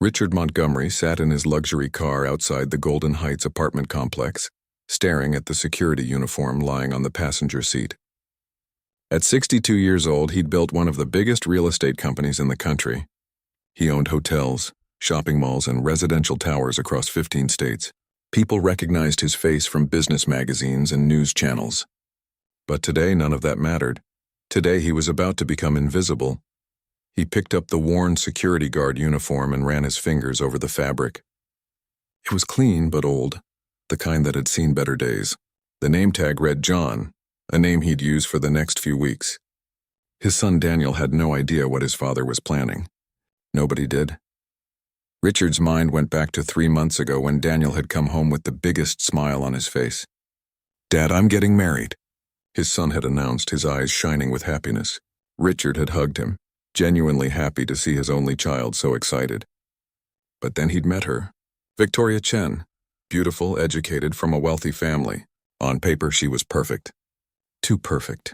Richard Montgomery sat in his luxury car outside the Golden Heights apartment complex, staring at the security uniform lying on the passenger seat. At 62 years old, he'd built one of the biggest real estate companies in the country. He owned hotels, shopping malls, and residential towers across 15 states. People recognized his face from business magazines and news channels. But today, none of that mattered. Today, he was about to become invisible. He picked up the worn security guard uniform and ran his fingers over the fabric. It was clean but old, the kind that had seen better days. The name tag read John, a name he'd use for the next few weeks. His son Daniel had no idea what his father was planning. Nobody did. Richard's mind went back to 3 months ago when Daniel had come home with the biggest smile on his face. "Dad, I'm getting married," his son had announced, his eyes shining with happiness. Richard had hugged him, genuinely happy to see his only child so excited. But then he'd met her, Victoria Chen, beautiful, educated, from a wealthy family. On paper, she was perfect. Too perfect.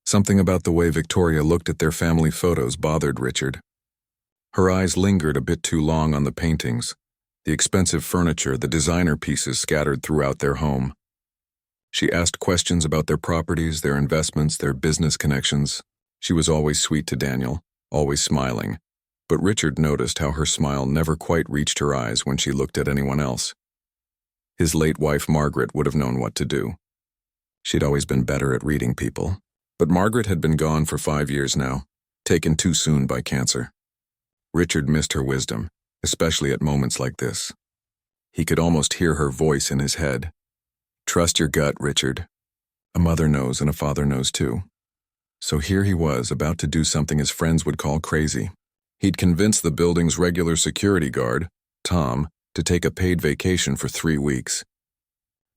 Something about the way Victoria looked at their family photos bothered Richard. Her eyes lingered a bit too long on the paintings, the expensive furniture, the designer pieces scattered throughout their home. She asked questions about their properties, their investments, their business connections. She was always sweet to Daniel, always smiling, but Richard noticed how her smile never quite reached her eyes when she looked at anyone else. His late wife Margaret would have known what to do. She'd always been better at reading people, but Margaret had been gone for 5 years now, taken too soon by cancer. Richard missed her wisdom, especially at moments like this. He could almost hear her voice in his head. "Trust your gut, Richard. A mother knows and a father knows too." So here he was, about to do something his friends would call crazy. He'd convinced the building's regular security guard, Tom, to take a paid vacation for 3 weeks.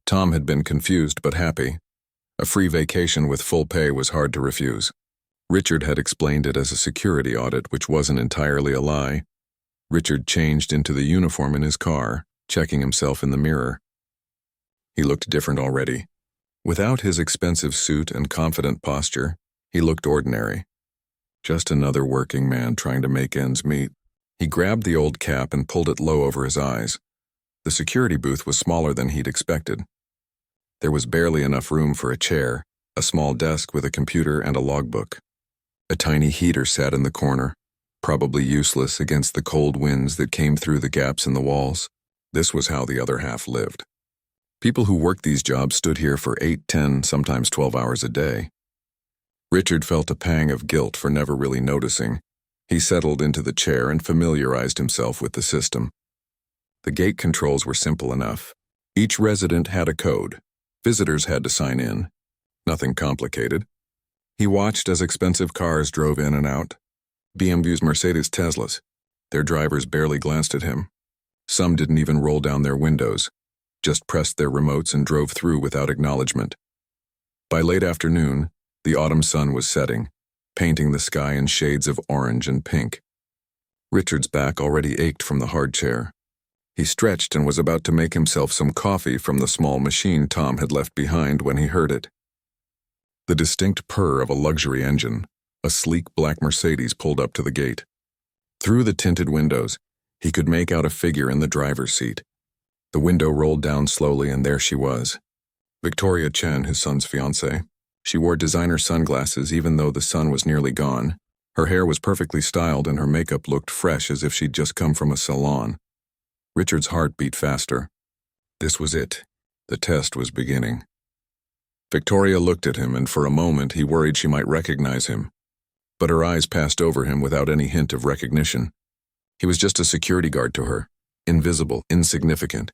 Tom had been confused but happy. A free vacation with full pay was hard to refuse. Richard had explained it as a security audit, which wasn't entirely a lie. Richard changed into the uniform in his car, checking himself in the mirror. He looked different already. Without his expensive suit and confident posture, he looked ordinary. Just another working man trying to make ends meet. He grabbed the old cap and pulled it low over his eyes. The security booth was smaller than he'd expected. There was barely enough room for a chair, a small desk with a computer and a logbook. A tiny heater sat in the corner, probably useless against the cold winds that came through the gaps in the walls. This was how the other half lived. People who worked these jobs stood here for 8, 10, sometimes 12 hours a day. Richard felt a pang of guilt for never really noticing. He settled into the chair and familiarized himself with the system. The gate controls were simple enough. Each resident had a code. Visitors had to sign in. Nothing complicated. He watched as expensive cars drove in and out. BMWs, Mercedes, Teslas. Their drivers barely glanced at him. Some didn't even roll down their windows, just pressed their remotes and drove through without acknowledgement. By late afternoon, the autumn sun was setting, painting the sky in shades of orange and pink. Richard's back already ached from the hard chair. He stretched and was about to make himself some coffee from the small machine Tom had left behind when he heard it. The distinct purr of a luxury engine, a sleek black Mercedes pulled up to the gate. Through the tinted windows, he could make out a figure in the driver's seat. The window rolled down slowly, and there she was. Victoria Chen, his son's fiancée. She wore designer sunglasses even though the sun was nearly gone. Her hair was perfectly styled and her makeup looked fresh as if she'd just come from a salon. Richard's heart beat faster. This was it. The test was beginning. Victoria looked at him, and for a moment he worried she might recognize him. But her eyes passed over him without any hint of recognition. He was just a security guard to her, invisible, insignificant.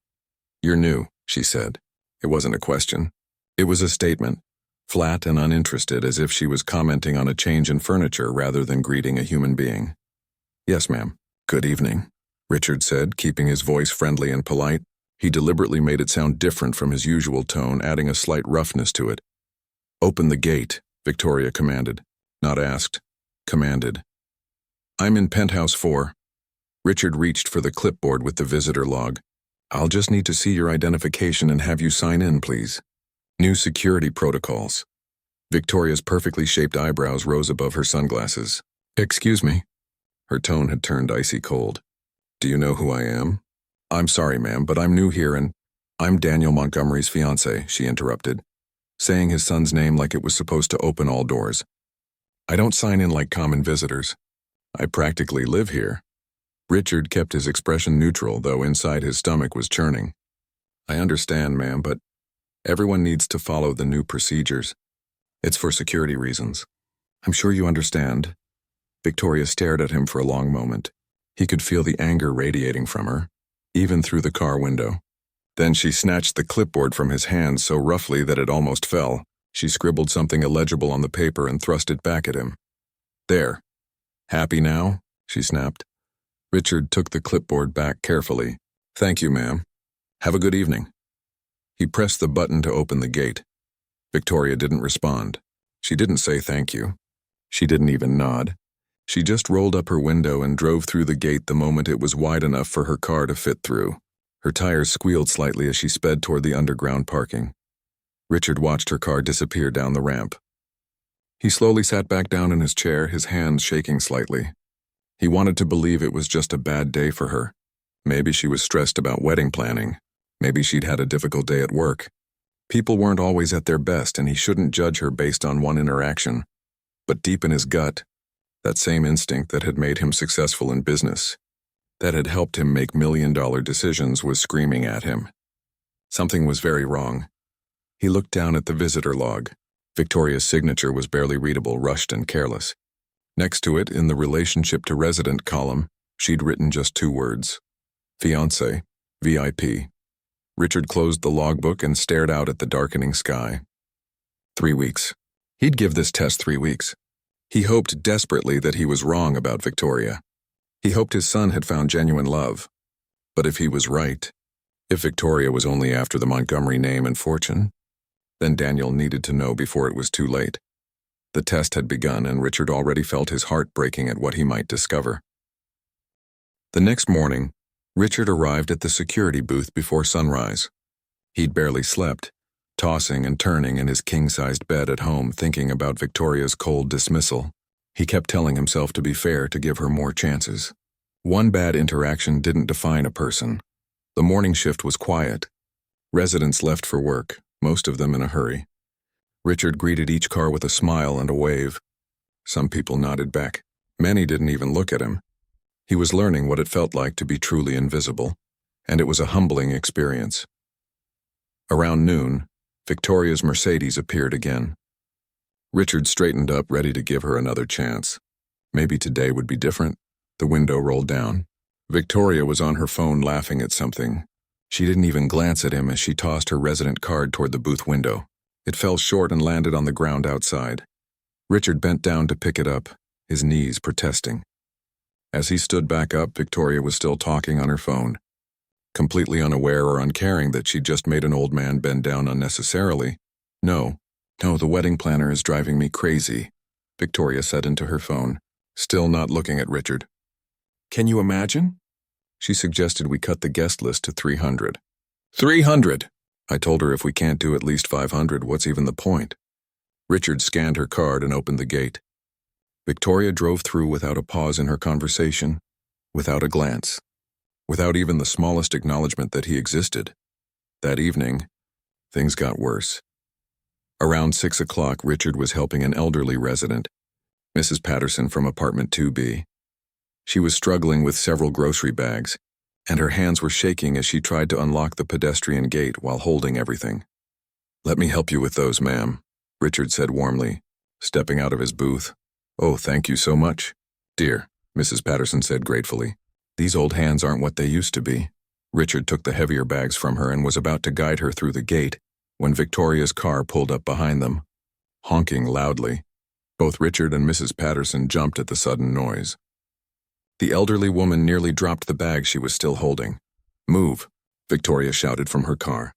"You're new," she said. It wasn't a question. It was a statement, flat and uninterested, as if she was commenting on a change in furniture rather than greeting a human being. "Yes, ma'am. Good evening," Richard said, keeping his voice friendly and polite. He deliberately made it sound different from his usual tone, adding a slight roughness to it. "Open the gate," Victoria commanded. Not asked, commanded. "I'm in penthouse 4. Richard reached for the clipboard with the visitor log. "I'll just need to see your identification and have you sign in, please." New security protocols. Victoria's perfectly shaped eyebrows rose above her sunglasses. "Excuse me." Her tone had turned icy cold. Do you know who I am? I'm sorry, ma'am, but I'm new here and I'm Daniel Montgomery's fiancée, she interrupted, saying his son's name like it was supposed to open all doors. I don't sign in like common visitors. I practically live here. Richard kept his expression neutral, though inside his stomach was churning. I understand, ma'am, but everyone needs to follow the new procedures. It's for security reasons. I'm sure you understand. Victoria stared at him for a long moment. He could feel the anger radiating from her, even through the car window. Then she snatched the clipboard from his hand so roughly that it almost fell. She scribbled something illegible on the paper and thrust it back at him. There. Happy now? She snapped. Richard took the clipboard back carefully. Thank you, ma'am. Have a good evening. He pressed the button to open the gate. Victoria didn't respond. She didn't say thank you. She didn't even nod. She just rolled up her window and drove through the gate the moment it was wide enough for her car to fit through. Her tires squealed slightly as she sped toward the underground parking. Richard watched her car disappear down the ramp. He slowly sat back down in his chair, his hands shaking slightly. He wanted to believe it was just a bad day for her. Maybe she was stressed about wedding planning. Maybe she'd had a difficult day at work. People weren't always at their best, and he shouldn't judge her based on one interaction. But deep in his gut, that same instinct that had made him successful in business, that had helped him make million-dollar decisions, was screaming at him. Something was very wrong. He looked down at the visitor log. Victoria's signature was barely readable, rushed and careless. Next to it, in the relationship to resident column, she'd written just 2 words. Fiancée, VIP. Richard closed the logbook and stared out at the darkening sky. 3 weeks. He'd give this test 3 weeks. He hoped desperately that he was wrong about Victoria. He hoped his son had found genuine love. But if he was right, if Victoria was only after the Montgomery name and fortune, then Daniel needed to know before it was too late. The test had begun, and Richard already felt his heart breaking at what he might discover. The next morning, Richard arrived at the security booth before sunrise. He'd barely slept, tossing and turning in his king-sized bed at home, thinking about Victoria's cold dismissal. He kept telling himself to be fair, to give her more chances. One bad interaction didn't define a person. The morning shift was quiet. Residents left for work, most of them in a hurry. Richard greeted each car with a smile and a wave. Some people nodded back. Many didn't even look at him. He was learning what it felt like to be truly invisible, and it was a humbling experience. Around noon, Victoria's Mercedes appeared again. Richard straightened up, ready to give her another chance. Maybe today would be different. The window rolled down. Victoria was on her phone laughing at something. She didn't even glance at him as she tossed her resident card toward the booth window. It fell short and landed on the ground outside. Richard bent down to pick it up, his knees protesting. As he stood back up, Victoria was still talking on her phone, completely unaware or uncaring that she'd just made an old man bend down unnecessarily. No, the wedding planner is driving me crazy, Victoria said into her phone, still not looking at Richard. Can you imagine? She suggested we cut the guest list to 300. 300! I told her if we can't do at least 500, what's even the point? Richard scanned her card and opened the gate. Victoria drove through without a pause in her conversation, without a glance, without even the smallest acknowledgement that he existed. That evening, things got worse. Around 6 o'clock, Richard was helping an elderly resident, Mrs. Patterson from apartment 2B. She was struggling with several grocery bags, and her hands were shaking as she tried to unlock the pedestrian gate while holding everything. Let me help you with those, ma'am, Richard said warmly, stepping out of his booth. Oh, thank you so much. Dear, Mrs. Patterson said gratefully. These old hands aren't what they used to be. Richard took the heavier bags from her and was about to guide her through the gate when Victoria's car pulled up behind them, honking loudly. Both Richard and Mrs. Patterson jumped at the sudden noise. The elderly woman nearly dropped the bag she was still holding. Move, Victoria shouted from her car.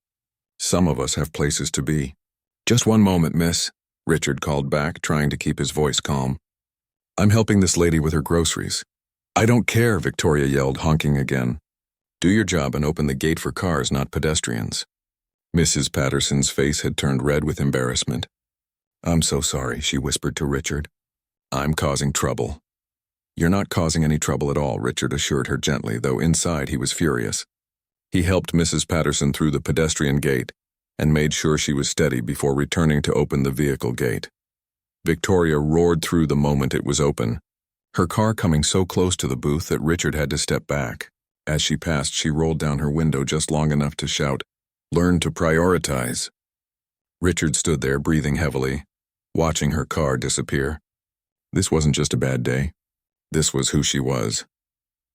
Some of us have places to be. Just one moment, miss, Richard called back, trying to keep his voice calm. I'm helping this lady with her groceries. I don't care, Victoria yelled, honking again. Do your job and open the gate for cars, not pedestrians. Mrs. Patterson's face had turned red with embarrassment. I'm so sorry, she whispered to Richard. I'm causing trouble. "You're not causing any trouble at all," Richard assured her gently, though inside he was furious. He helped Mrs. Patterson through the pedestrian gate and made sure she was steady before returning to open the vehicle gate. Victoria roared through the moment it was open, her car coming so close to the booth that Richard had to step back. As she passed, she rolled down her window just long enough to shout, "Learn to prioritize." Richard stood there breathing heavily, watching her car disappear. This wasn't just a bad day. This was who she was.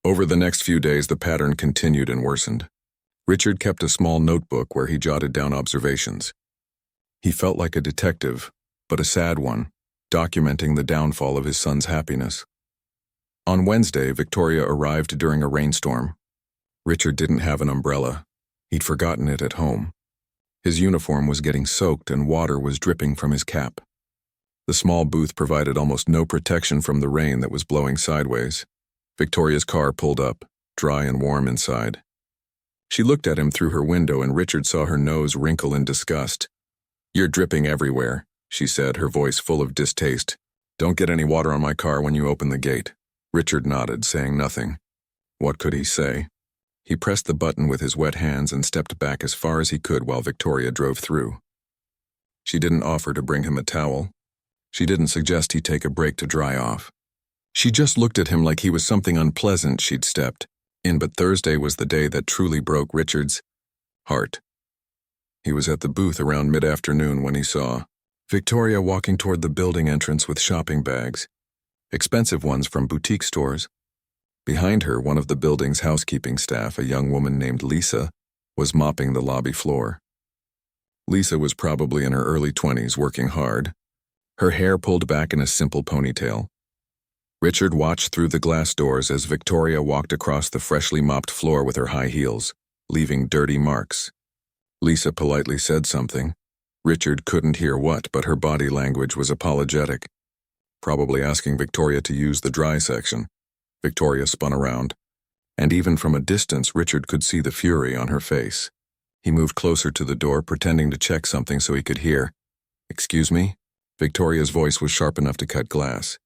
Over the next few days, the pattern continued and worsened. Richard kept a small notebook where he jotted down observations. He felt like a detective, but a sad one, documenting the downfall of his son's happiness. On Wednesday, Victoria arrived during a rainstorm. Richard didn't have an umbrella. He'd forgotten it at home. His uniform was getting soaked and water was dripping from his cap. The small booth provided almost no protection from the rain that was blowing sideways. Victoria's car pulled up, dry and warm inside. She looked at him through her window and Richard saw her nose wrinkle in disgust. "You're dripping everywhere," she said, her voice full of distaste. "Don't get any water on my car when you open the gate." Richard nodded, saying nothing. What could he say? He pressed the button with his wet hands and stepped back as far as he could while Victoria drove through. She didn't offer to bring him a towel. She didn't suggest he take a break to dry off. She just looked at him like he was something unpleasant she'd stepped in, but Thursday was the day that truly broke Richard's heart. He was at the booth around mid-afternoon when he saw Victoria walking toward the building entrance with shopping bags, expensive ones from boutique stores. Behind her, one of the building's housekeeping staff, a young woman named Lisa, was mopping the lobby floor. Lisa was probably in her early 20s, working hard, her hair pulled back in a simple ponytail. Richard watched through the glass doors as Victoria walked across the freshly mopped floor with her high heels, leaving dirty marks. Lisa politely said something. Richard couldn't hear what, but her body language was apologetic, probably asking Victoria to use the dry section. Victoria spun around, and even from a distance Richard could see the fury on her face. He moved closer to the door, pretending to check something so he could hear. "Excuse me?" Victoria's voice was sharp enough to cut glass.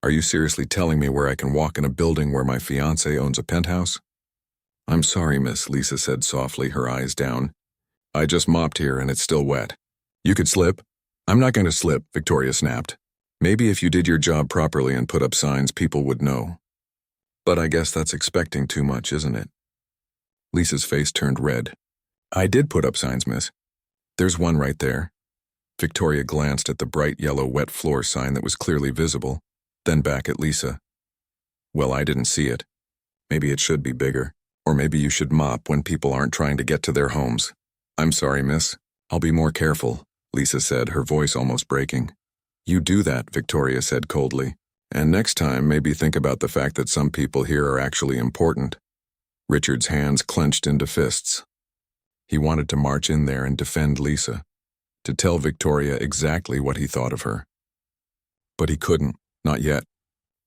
"Are you seriously telling me where I can walk in a building where my fiancé owns a penthouse?" "I'm sorry, miss," Lisa said softly, her eyes down. "I just mopped here and it's still wet." "You could slip." "I'm not going to slip," Victoria snapped. "Maybe if you did your job properly and put up signs, people would know. But I guess that's expecting too much, isn't it?" Lisa's face turned red. "I did put up signs, miss. There's one right there." Victoria glanced at the bright yellow wet floor sign that was clearly visible, then back at Lisa. "Well, I didn't see it. Maybe it should be bigger. Or maybe you should mop when people aren't trying to get to their homes." "I'm sorry, miss. I'll be more careful," Lisa said, her voice almost breaking. "You do that," Victoria said coldly. "And next time, maybe think about the fact that some people here are actually important." Richard's hands clenched into fists. He wanted to march in there and defend Lisa, to tell Victoria exactly what he thought of her. But he couldn't, not yet.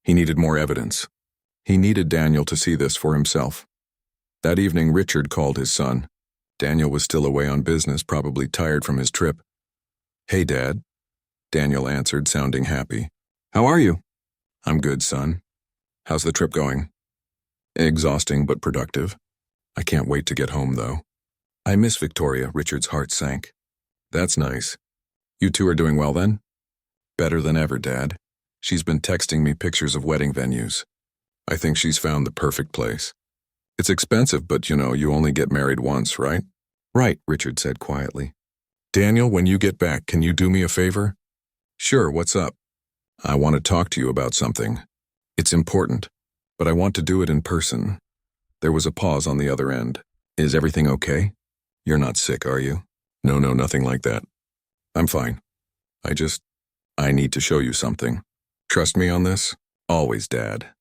He needed more evidence. He needed Daniel to see this for himself. That evening, Richard called his son. Daniel was still away on business, probably tired from his trip. "Hey, Dad," Daniel answered, sounding happy. "How are you?" "I'm good, son. How's the trip going?" "Exhausting but productive. I can't wait to get home, though." "I miss Victoria," Richard's heart sank. "That's nice. You two are doing well, then?" "Better than ever, Dad. She's been texting me pictures of wedding venues. I think she's found the perfect place. It's expensive, but you only get married once, right?" "Right," Richard said quietly. "Daniel, when you get back, can you do me a favor?" "Sure, what's up?" "I want to talk to you about something. It's important, but I want to do it in person." There was a pause on the other end. "Is everything okay? You're not sick, are you?" No, nothing like that. I'm fine. I need to show you something. Trust me on this?" "Always, Dad.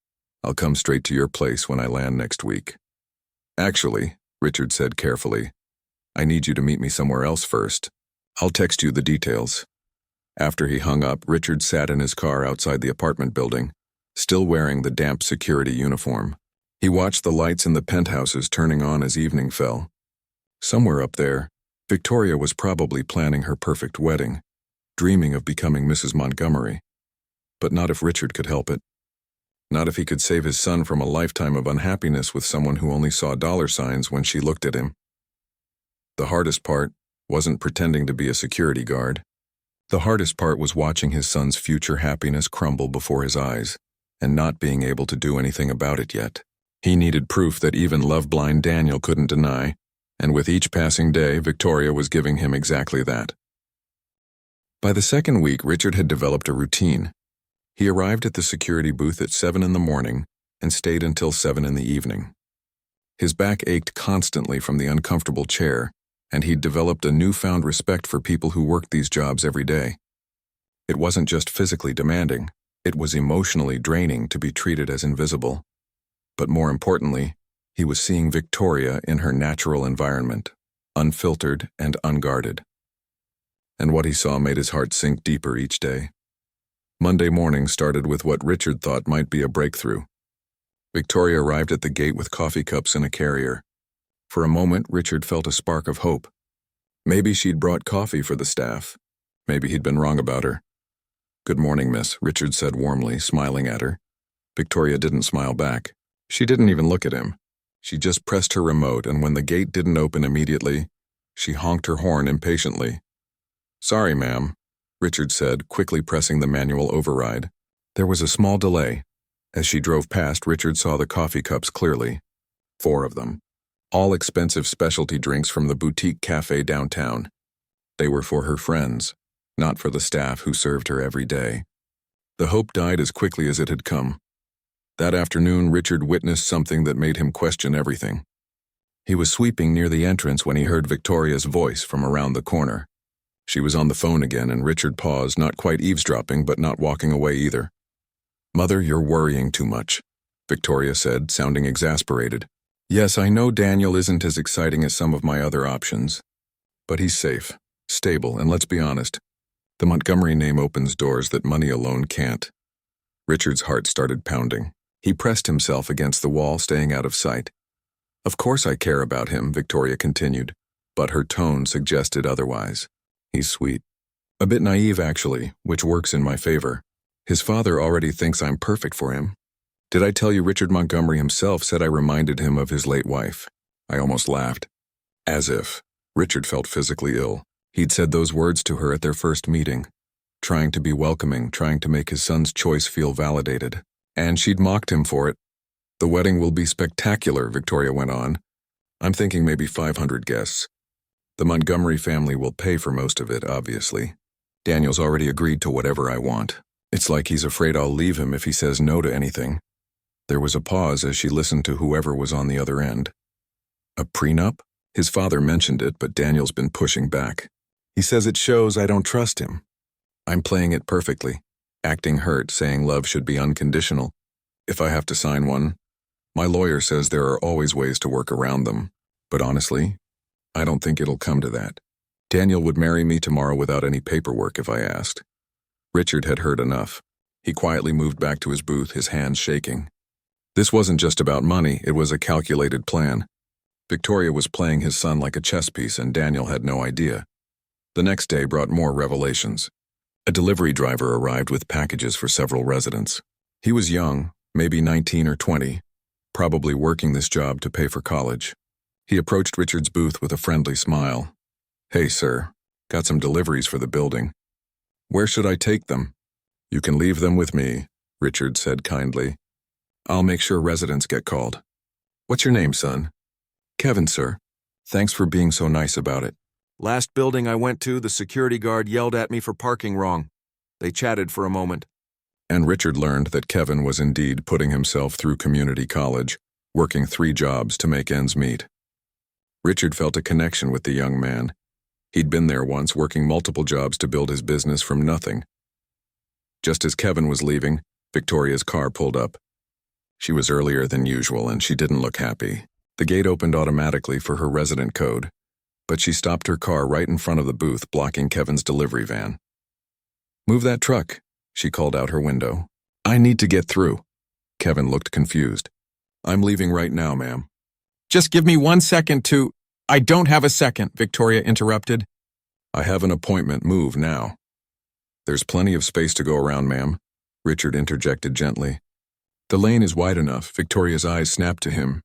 I'll come straight to your place when I land next week." "Actually," Richard said carefully, "I need you to meet me somewhere else first. I'll text you the details." After he hung up, Richard sat in his car outside the apartment building, still wearing the damp security uniform. He watched the lights in the penthouses turning on as evening fell. Somewhere up there, Victoria was probably planning her perfect wedding, dreaming of becoming Mrs. Montgomery. But not if Richard could help it. Not if he could save his son from a lifetime of unhappiness with someone who only saw dollar signs when she looked at him. The hardest part wasn't pretending to be a security guard. The hardest part was watching his son's future happiness crumble before his eyes and not being able to do anything about it yet. He needed proof that even love-blind Daniel couldn't deny, and with each passing day, Victoria was giving him exactly that. By the second week, Richard had developed a routine. He arrived at the security booth at 7 in the morning and stayed until 7 in the evening. His back ached constantly from the uncomfortable chair, and he'd developed a newfound respect for people who worked these jobs every day. It wasn't just physically demanding, it was emotionally draining to be treated as invisible. But more importantly, he was seeing Victoria in her natural environment, unfiltered and unguarded. And what he saw made his heart sink deeper each day. Monday morning started with what Richard thought might be a breakthrough. Victoria arrived at the gate with coffee cups in a carrier. For a moment, Richard felt a spark of hope. Maybe she'd brought coffee for the staff. Maybe he'd been wrong about her. "Good morning, miss," Richard said warmly, smiling at her. Victoria didn't smile back. She didn't even look at him. She just pressed her remote, and when the gate didn't open immediately, she honked her horn impatiently. "Sorry, ma'am," Richard said, quickly pressing the manual override. There was a small delay. As she drove past, Richard saw the coffee cups clearly. 4 of them. All expensive specialty drinks from the boutique cafe downtown. They were for her friends, not for the staff who served her every day. The hope died as quickly as it had come. That afternoon, Richard witnessed something that made him question everything. He was sweeping near the entrance when he heard Victoria's voice from around the corner. She was on the phone again, and Richard paused, not quite eavesdropping, but not walking away either. "Mother, you're worrying too much," Victoria said, sounding exasperated. "Yes, I know Daniel isn't as exciting as some of my other options. But he's safe, stable, and let's be honest, the Montgomery name opens doors that money alone can't." Richard's heart started pounding. He pressed himself against the wall, staying out of sight. "Of course I care about him," Victoria continued, but her tone suggested otherwise. "He's sweet. A bit naive, actually, which works in my favor. His father already thinks I'm perfect for him. Did I tell you Richard Montgomery himself said I reminded him of his late wife?" I almost laughed. As if. Richard felt physically ill. He'd said those words to her at their first meeting, trying to be welcoming, trying to make his son's choice feel validated. And she'd mocked him for it. "The wedding will be spectacular," Victoria went on. "I'm thinking maybe 500 guests. The Montgomery family will pay for most of it, obviously. Daniel's already agreed to whatever I want. It's like he's afraid I'll leave him if he says no to anything." There was a pause as she listened to whoever was on the other end. "A prenup?" His father mentioned it, but Daniel's been pushing back. "He says it shows I don't trust him." I'm playing it perfectly, acting hurt, saying love should be unconditional. If I have to sign one, my lawyer says there are always ways to work around them. But honestly, I don't think it'll come to that. Daniel would marry me tomorrow without any paperwork if I asked. Richard had heard enough. He quietly moved back to his booth, his hands shaking. This wasn't just about money, it was a calculated plan. Victoria was playing his son like a chess piece, and Daniel had no idea. The next day brought more revelations. A delivery driver arrived with packages for several residents. He was young, maybe 19 or 20, probably working this job to pay for college. He approached Richard's booth with a friendly smile. "Hey, sir, got some deliveries for the building. Where should I take them?" "You can leave them with me," Richard said kindly. "I'll make sure residents get called." "What's your name, son?" "Kevin, sir. Thanks for being so nice about it. Last building I went to, the security guard yelled at me for parking wrong. They chatted for a moment." And Richard learned that Kevin was indeed putting himself through community college, working 3 jobs to make ends meet. Richard felt a connection with the young man. He'd been there once, working multiple jobs to build his business from nothing. Just as Kevin was leaving, Victoria's car pulled up. She was earlier than usual, and she didn't look happy. The gate opened automatically for her resident code, but she stopped her car right in front of the booth, blocking Kevin's delivery van. "Move that truck," she called out her window. "I need to get through." Kevin looked confused. "I'm leaving right now, ma'am." "Just give me 1 second to—" "I don't have a second," Victoria interrupted. "I have an appointment. Move now." "There's plenty of space to go around, ma'am," Richard interjected gently. The lane is wide enough. Victoria's eyes snapped to him.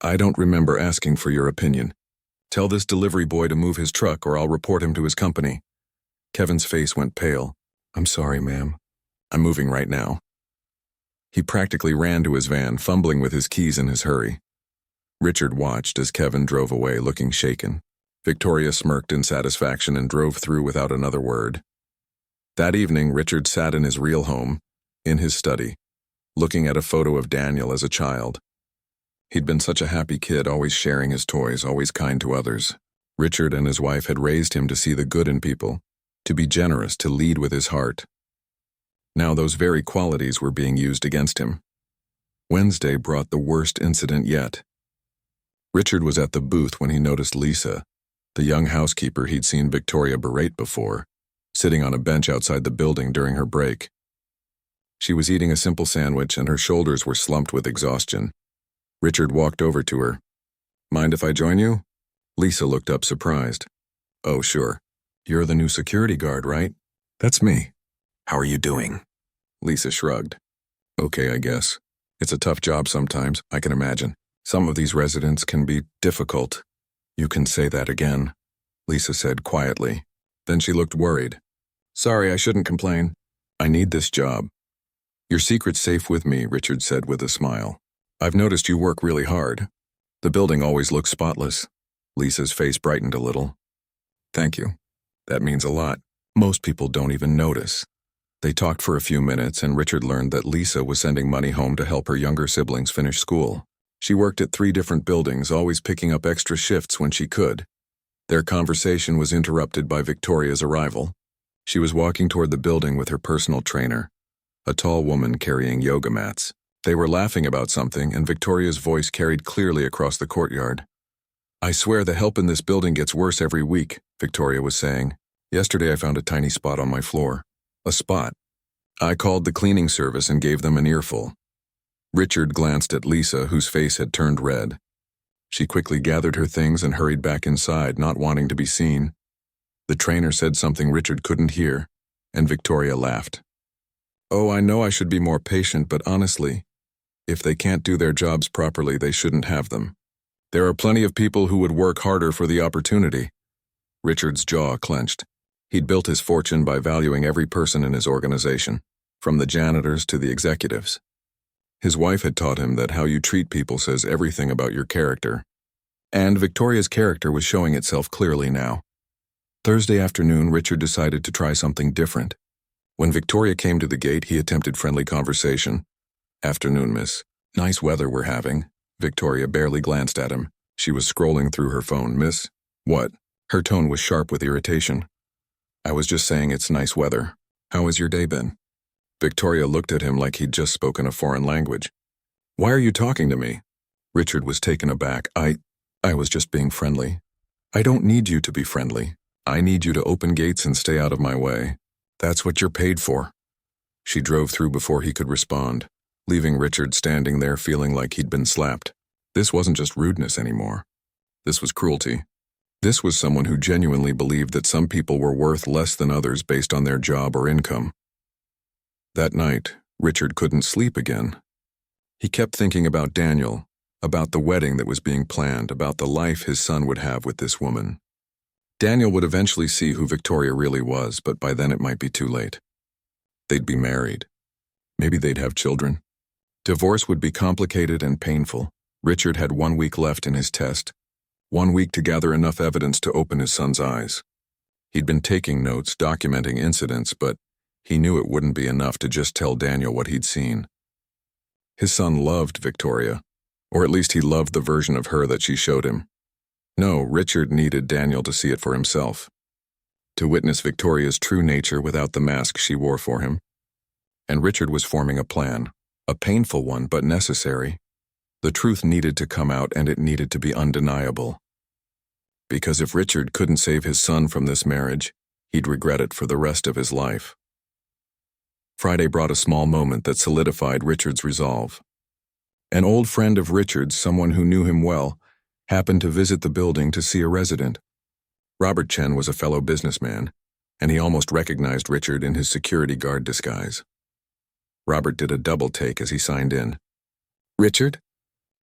I don't remember asking for your opinion. Tell this delivery boy to move his truck or I'll report him to his company. Kevin's face went pale. I'm sorry, ma'am. I'm moving right now. He practically ran to his van, fumbling with his keys in his hurry. Richard watched as Kevin drove away, looking shaken. Victoria smirked in satisfaction and drove through without another word. That evening, Richard sat in his real home, in his study, looking at a photo of Daniel as a child. He'd been such a happy kid, always sharing his toys, always kind to others. Richard and his wife had raised him to see the good in people, to be generous, to lead with his heart. Now those very qualities were being used against him. Wednesday brought the worst incident yet. Richard was at the booth when he noticed Lisa, the young housekeeper he'd seen Victoria berate before, sitting on a bench outside the building during her break. She was eating a simple sandwich and her shoulders were slumped with exhaustion. Richard walked over to her. Mind if I join you? Lisa looked up surprised. Oh, sure. You're the new security guard, right? That's me. How are you doing? Lisa shrugged. Okay, I guess. It's a tough job sometimes, I can imagine. Some of these residents can be difficult. You can say that again, Lisa said quietly. Then she looked worried. Sorry, I shouldn't complain. I need this job. Your secret's safe with me, Richard said with a smile. I've noticed you work really hard. The building always looks spotless. Lisa's face brightened a little. Thank you. That means a lot. Most people don't even notice. They talked for a few minutes and Richard learned that Lisa was sending money home to help her younger siblings finish school. She worked at 3 different buildings, always picking up extra shifts when she could. Their conversation was interrupted by Victoria's arrival. She was walking toward the building with her personal trainer, a tall woman carrying yoga mats. They were laughing about something, and Victoria's voice carried clearly across the courtyard. I swear the help in this building gets worse every week, Victoria was saying. Yesterday I found a tiny spot on my floor. A spot. I called the cleaning service and gave them an earful. Richard glanced at Lisa, whose face had turned red. She quickly gathered her things and hurried back inside, not wanting to be seen. The trainer said something Richard couldn't hear, and Victoria laughed. Oh, I know I should be more patient, but honestly, if they can't do their jobs properly, they shouldn't have them. There are plenty of people who would work harder for the opportunity. Richard's jaw clenched. He'd built his fortune by valuing every person in his organization, from the janitors to the executives. His wife had taught him that how you treat people says everything about your character. And Victoria's character was showing itself clearly now. Thursday afternoon, Richard decided to try something different. When Victoria came to the gate, he attempted friendly conversation. Afternoon, miss. Nice weather we're having. Victoria barely glanced at him. She was scrolling through her phone. Miss? What? Her tone was sharp with irritation. I was just saying it's nice weather. How has your day been? Victoria looked at him like he'd just spoken a foreign language. Why are you talking to me? Richard was taken aback. I was just being friendly. I don't need you to be friendly. I need you to open gates and stay out of my way. That's what you're paid for. She drove through before he could respond, leaving Richard standing there feeling like he'd been slapped. This wasn't just rudeness anymore. This was cruelty. This was someone who genuinely believed that some people were worth less than others based on their job or income. That night, Richard couldn't sleep again. He kept thinking about Daniel, about the wedding that was being planned, about the life his son would have with this woman. Daniel would eventually see who Victoria really was, but by then it might be too late. They'd be married. Maybe they'd have children. Divorce would be complicated and painful. Richard had 1 week left in his test, 1 week to gather enough evidence to open his son's eyes. He'd been taking notes, documenting incidents, but he knew it wouldn't be enough to just tell Daniel what he'd seen. His son loved Victoria, or at least he loved the version of her that she showed him. No, Richard needed Daniel to see it for himself, to witness Victoria's true nature without the mask she wore for him. And Richard was forming a plan, a painful one but necessary. The truth needed to come out and it needed to be undeniable. Because if Richard couldn't save his son from this marriage, he'd regret it for the rest of his life. Friday brought a small moment that solidified Richard's resolve. An old friend of Richard's, someone who knew him well, happened to visit the building to see a resident. Robert Chen was a fellow businessman, and he almost recognized Richard in his security guard disguise. Robert did a double take as he signed in. Richard?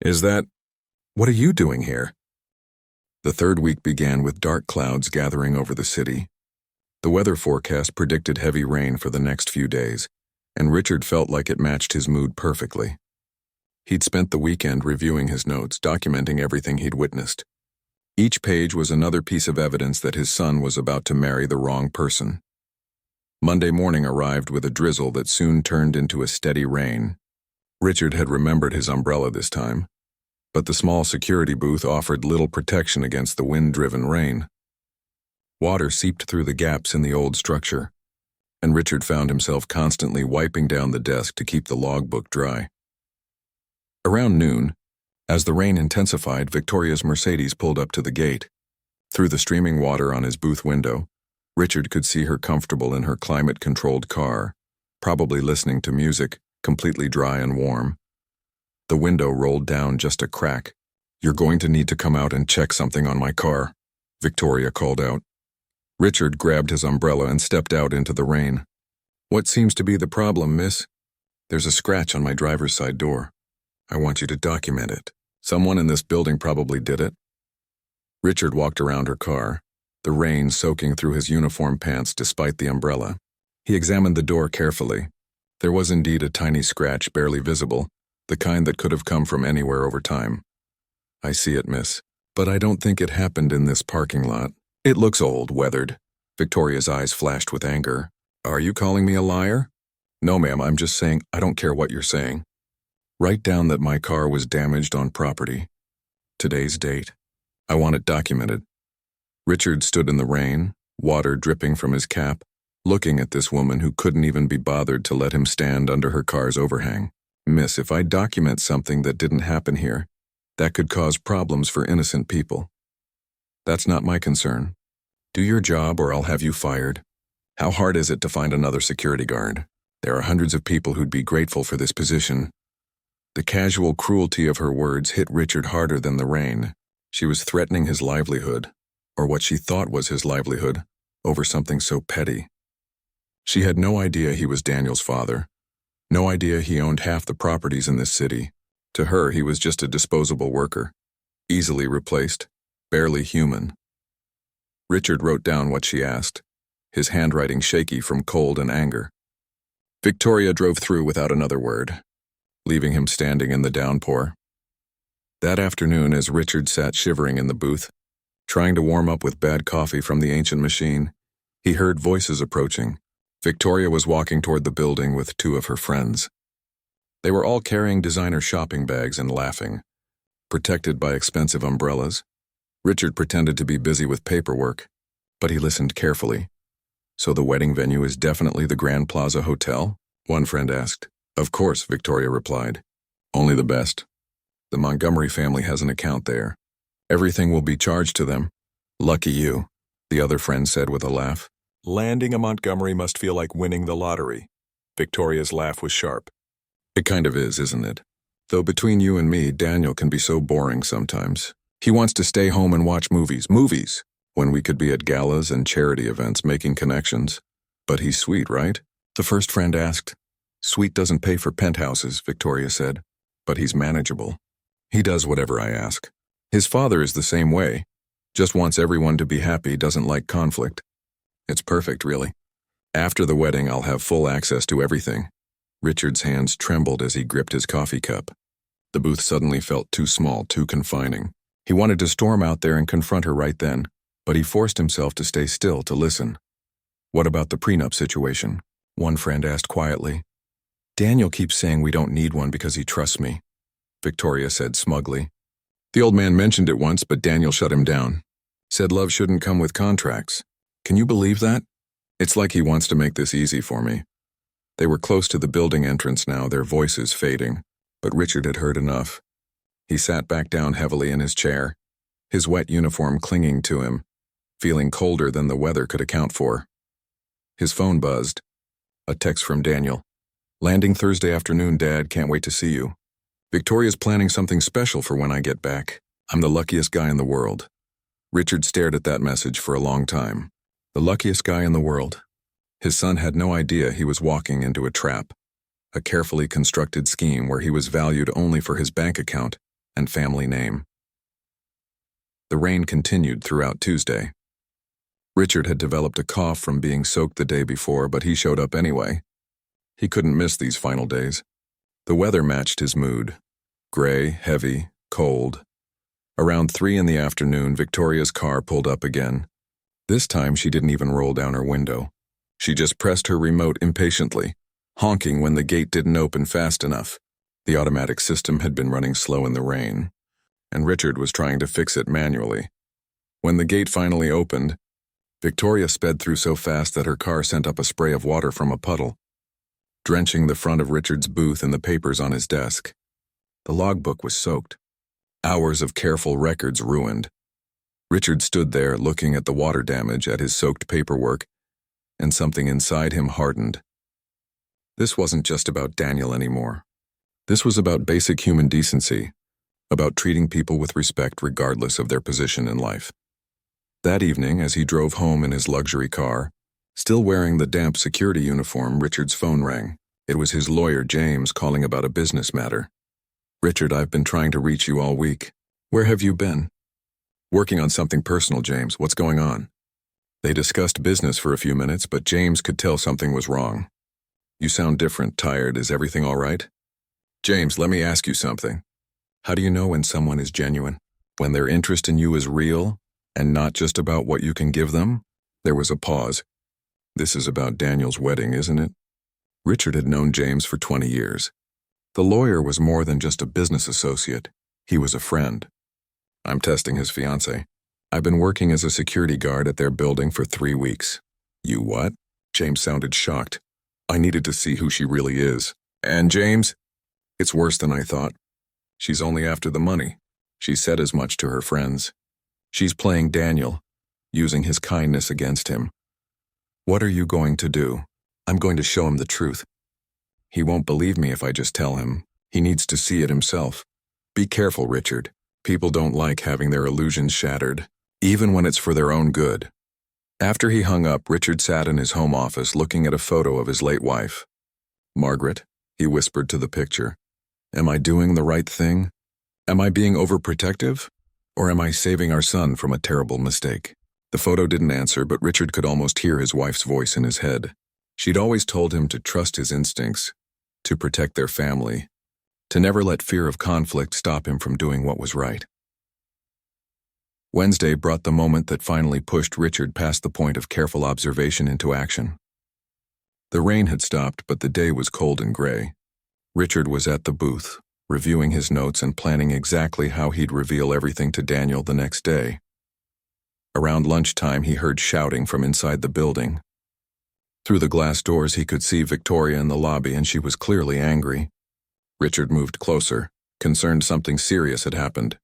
Is that... What are you doing here? The third week began with dark clouds gathering over the city. The weather forecast predicted heavy rain for the next few days, and Richard felt like it matched his mood perfectly. He'd spent the weekend reviewing his notes, documenting everything he'd witnessed. Each page was another piece of evidence that his son was about to marry the wrong person. Monday morning arrived with a drizzle that soon turned into a steady rain. Richard had remembered his umbrella this time, but the small security booth offered little protection against the wind-driven rain. Water seeped through the gaps in the old structure, and Richard found himself constantly wiping down the desk to keep the logbook dry. Around noon, as the rain intensified, Victoria's Mercedes pulled up to the gate. Through the streaming water on his booth window, Richard could see her comfortable in her climate-controlled car, probably listening to music, completely dry and warm. The window rolled down just a crack. "You're going to need to come out and check something on my car," Victoria called out. Richard grabbed his umbrella and stepped out into the rain. "What seems to be the problem, miss?" "There's a scratch on my driver's side door. I want you to document it. Someone in this building probably did it." Richard walked around her car, the rain soaking through his uniform pants despite the umbrella. He examined the door carefully. There was indeed a tiny scratch barely visible, the kind that could have come from anywhere over time. "I see it, miss, but I don't think it happened in this parking lot. It looks old, weathered." Victoria's eyes flashed with anger. "Are you calling me a liar?" "No, ma'am, I'm just saying I don't care what you're saying. Write down that my car was damaged on property. Today's date. I want it documented." Richard stood in the rain, water dripping from his cap, looking at this woman who couldn't even be bothered to let him stand under her car's overhang. "Miss, if I document something that didn't happen here, that could cause problems for innocent people. That's not my concern. Do your job or I'll have you fired. How hard is it to find another security guard? There are hundreds of people who'd be grateful for this position." The casual cruelty of her words hit Richard harder than the rain. She was threatening his livelihood, or what she thought was his livelihood, over something so petty. She had no idea he was Daniel's father, no idea he owned half the properties in this city. To her, he was just a disposable worker, easily replaced, barely human. Richard wrote down what she asked, his handwriting shaky from cold and anger. Victoria drove through without another word, leaving him standing in the downpour. That afternoon, as Richard sat shivering in the booth, trying to warm up with bad coffee from the ancient machine, he heard voices approaching. Victoria was walking toward the building with two of her friends. They were all carrying designer shopping bags and laughing, protected by expensive umbrellas. Richard pretended to be busy with paperwork, but he listened carefully. "So the wedding venue is definitely the Grand Plaza Hotel?" one friend asked. "Of course," Victoria replied. "Only the best. The Montgomery family has an account there. Everything will be charged to them." "Lucky you," the other friend said with a laugh. "Landing a Montgomery must feel like winning the lottery." Victoria's laugh was sharp. "It kind of is, isn't it? Though between you and me, Daniel can be so boring sometimes. He wants to stay home and watch movies, when we could be at galas and charity events making connections. But he's sweet, right?" the first friend asked. "Sweet doesn't pay for penthouses," Victoria said, "but he's manageable. He does whatever I ask. His father is the same way. Just wants everyone to be happy, doesn't like conflict. It's perfect, really. After the wedding, I'll have full access to everything." Richard's hands trembled as he gripped his coffee cup. The booth suddenly felt too small, too confining. He wanted to storm out there and confront her right then, but he forced himself to stay still to listen. "What about the prenup situation?" one friend asked quietly. "Daniel keeps saying we don't need one because he trusts me," Victoria said smugly. "The old man mentioned it once, but Daniel shut him down. Said love shouldn't come with contracts. Can you believe that? It's like he wants to make this easy for me." They were close to the building entrance now, their voices fading, but Richard had heard enough. He sat back down heavily in his chair, his wet uniform clinging to him, feeling colder than the weather could account for. His phone buzzed. A text from Daniel. "Landing Thursday afternoon, Dad. Can't wait to see you. Victoria's planning something special for when I get back. I'm the luckiest guy in the world." Richard stared at that message for a long time. The luckiest guy in the world. His son had no idea he was walking into a trap. a carefully constructed scheme where he was valued only for his bank account and family name. The rain continued throughout Tuesday. Richard had developed a cough from being soaked the day before, but he showed up anyway. He couldn't miss these final days. The weather matched his mood. Gray, heavy, cold. Around 3 in the afternoon, Victoria's car pulled up again. This time she didn't even roll down her window. She just pressed her remote impatiently, honking when the gate didn't open fast enough. The automatic system had been running slow in the rain, and Richard was trying to fix it manually. When the gate finally opened, Victoria sped through so fast that her car sent up a spray of water from a puddle, drenching the front of Richard's booth and the papers on his desk. The logbook was soaked. Hours of careful records ruined. Richard stood there looking at the water damage at his soaked paperwork, and something inside him hardened. This wasn't just about Daniel anymore. This was about basic human decency, about treating people with respect regardless of their position in life. That evening, as he drove home in his luxury car, still wearing the damp security uniform, Richard's phone rang. It was his lawyer, James, calling about a business matter. "Richard, I've been trying to reach you all week. Where have you been?" "Working on something personal, James. What's going on?" They discussed business for a few minutes, but James could tell something was wrong. "You sound different, tired. Is everything all right?" "James, let me ask you something. How do you know when someone is genuine? When their interest in you is real, and not just about what you can give them?" There was a pause. "This is about Daniel's wedding, isn't it?" Richard had known James for 20 years. The lawyer was more than just a business associate. He was a friend. "I'm testing his fiancée. I've been working as a security guard at their building for 3 weeks." "You what?" James sounded shocked. "I needed to see who she really is." "And James?" "It's worse than I thought. She's only after the money." She said as much to her friends. "She's playing Daniel, using his kindness against him." "What are you going to do?" "I'm going to show him the truth. He won't believe me if I just tell him. He needs to see it himself." "Be careful, Richard. People don't like having their illusions shattered, even when it's for their own good." After he hung up, Richard sat in his home office looking at a photo of his late wife. "Margaret," he whispered to the picture, "am I doing the right thing? Am I being overprotective? Or am I saving our son from a terrible mistake?" The photo didn't answer, but Richard could almost hear his wife's voice in his head. She'd always told him to trust his instincts, to protect their family, to never let fear of conflict stop him from doing what was right. Wednesday brought the moment that finally pushed Richard past the point of careful observation into action. The rain had stopped, but the day was cold and gray. Richard was at the booth, reviewing his notes and planning exactly how he'd reveal everything to Daniel the next day. Around lunchtime, he heard shouting from inside the building. Through the glass doors, he could see Victoria in the lobby, and she was clearly angry. Richard moved closer, concerned something serious had happened.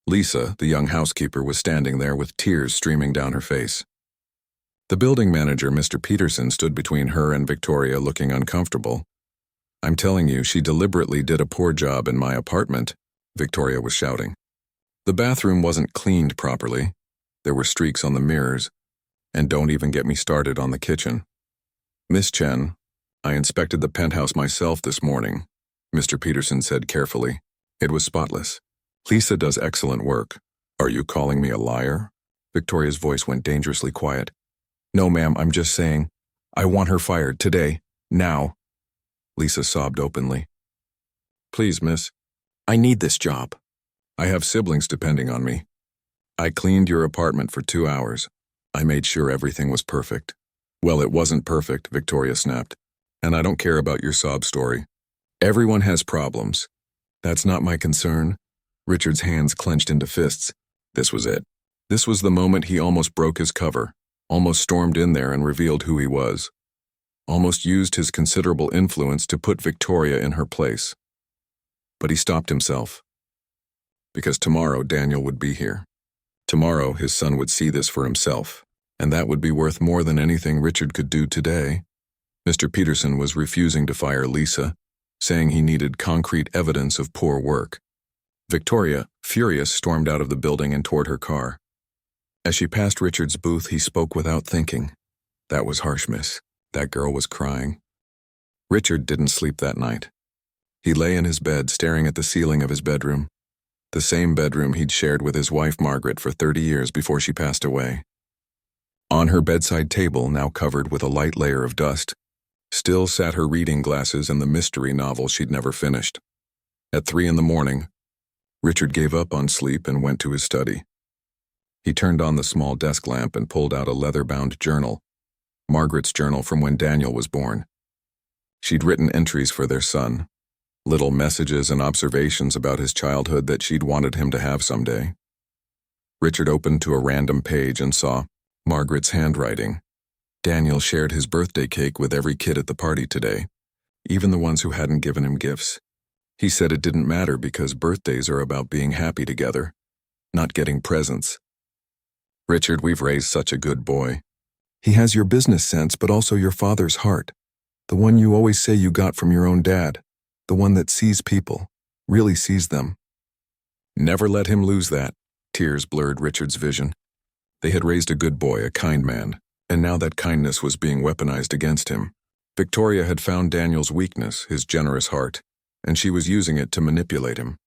Lisa, the young housekeeper, was standing there with tears streaming down her face. The building manager, Mr. Peterson, stood between her and Victoria, looking uncomfortable. "I'm telling you, she deliberately did a poor job in my apartment," Victoria was shouting. "The bathroom wasn't cleaned properly. There were streaks on the mirrors. And don't even get me started on the kitchen. Miss Chen, I inspected the penthouse myself this morning," Mr. Peterson said carefully. "It was spotless. Lisa does excellent work." "Are you calling me a liar?" Victoria's voice went dangerously quiet. "No, ma'am, I'm just saying, I want her fired today, now." Lisa sobbed openly. "Please, miss, I need this job. I have siblings depending on me. I cleaned your apartment for 2 hours. I made sure everything was perfect." "Well, it wasn't perfect," Victoria snapped. "And I don't care about your sob story. Everyone has problems. That's not my concern." Richard's hands clenched into fists. This was it. This was the moment he almost broke his cover, almost stormed in there and revealed who he was, almost used his considerable influence to put Victoria in her place. But he stopped himself. Because tomorrow Daniel would be here. Tomorrow his son would see this for himself. And that would be worth more than anything Richard could do today. Mr. Peterson was refusing to fire Lisa, saying he needed concrete evidence of poor work. Victoria, furious, stormed out of the building and toward her car. As she passed Richard's booth, he spoke without thinking. "That was harsh, miss. That girl was crying." Richard didn't sleep that night. He lay in his bed staring at the ceiling of his bedroom, the same bedroom he'd shared with his wife Margaret for 30 years before she passed away. On her bedside table, now covered with a light layer of dust, still sat her reading glasses and the mystery novel she'd never finished. At 3 a.m, Richard gave up on sleep and went to his study. He turned on the small desk lamp and pulled out a leather-bound journal, Margaret's journal from when Daniel was born. She'd written entries for their son, little messages and observations about his childhood that she'd wanted him to have someday. Richard opened to a random page and saw Margaret's handwriting. Daniel shared his birthday cake with every kid at the party today, even the ones who hadn't given him gifts. He said it didn't matter because birthdays are about being happy together, not getting presents. Richard, we've raised such a good boy. He has your business sense, but also your father's heart. The one you always say you got from your own dad. The one that sees people, really sees them. Never let him lose that. Tears blurred Richard's vision. They had raised a good boy, a kind man, and now that kindness was being weaponized against him. Victoria had found Daniel's weakness, his generous heart, and she was using it to manipulate him.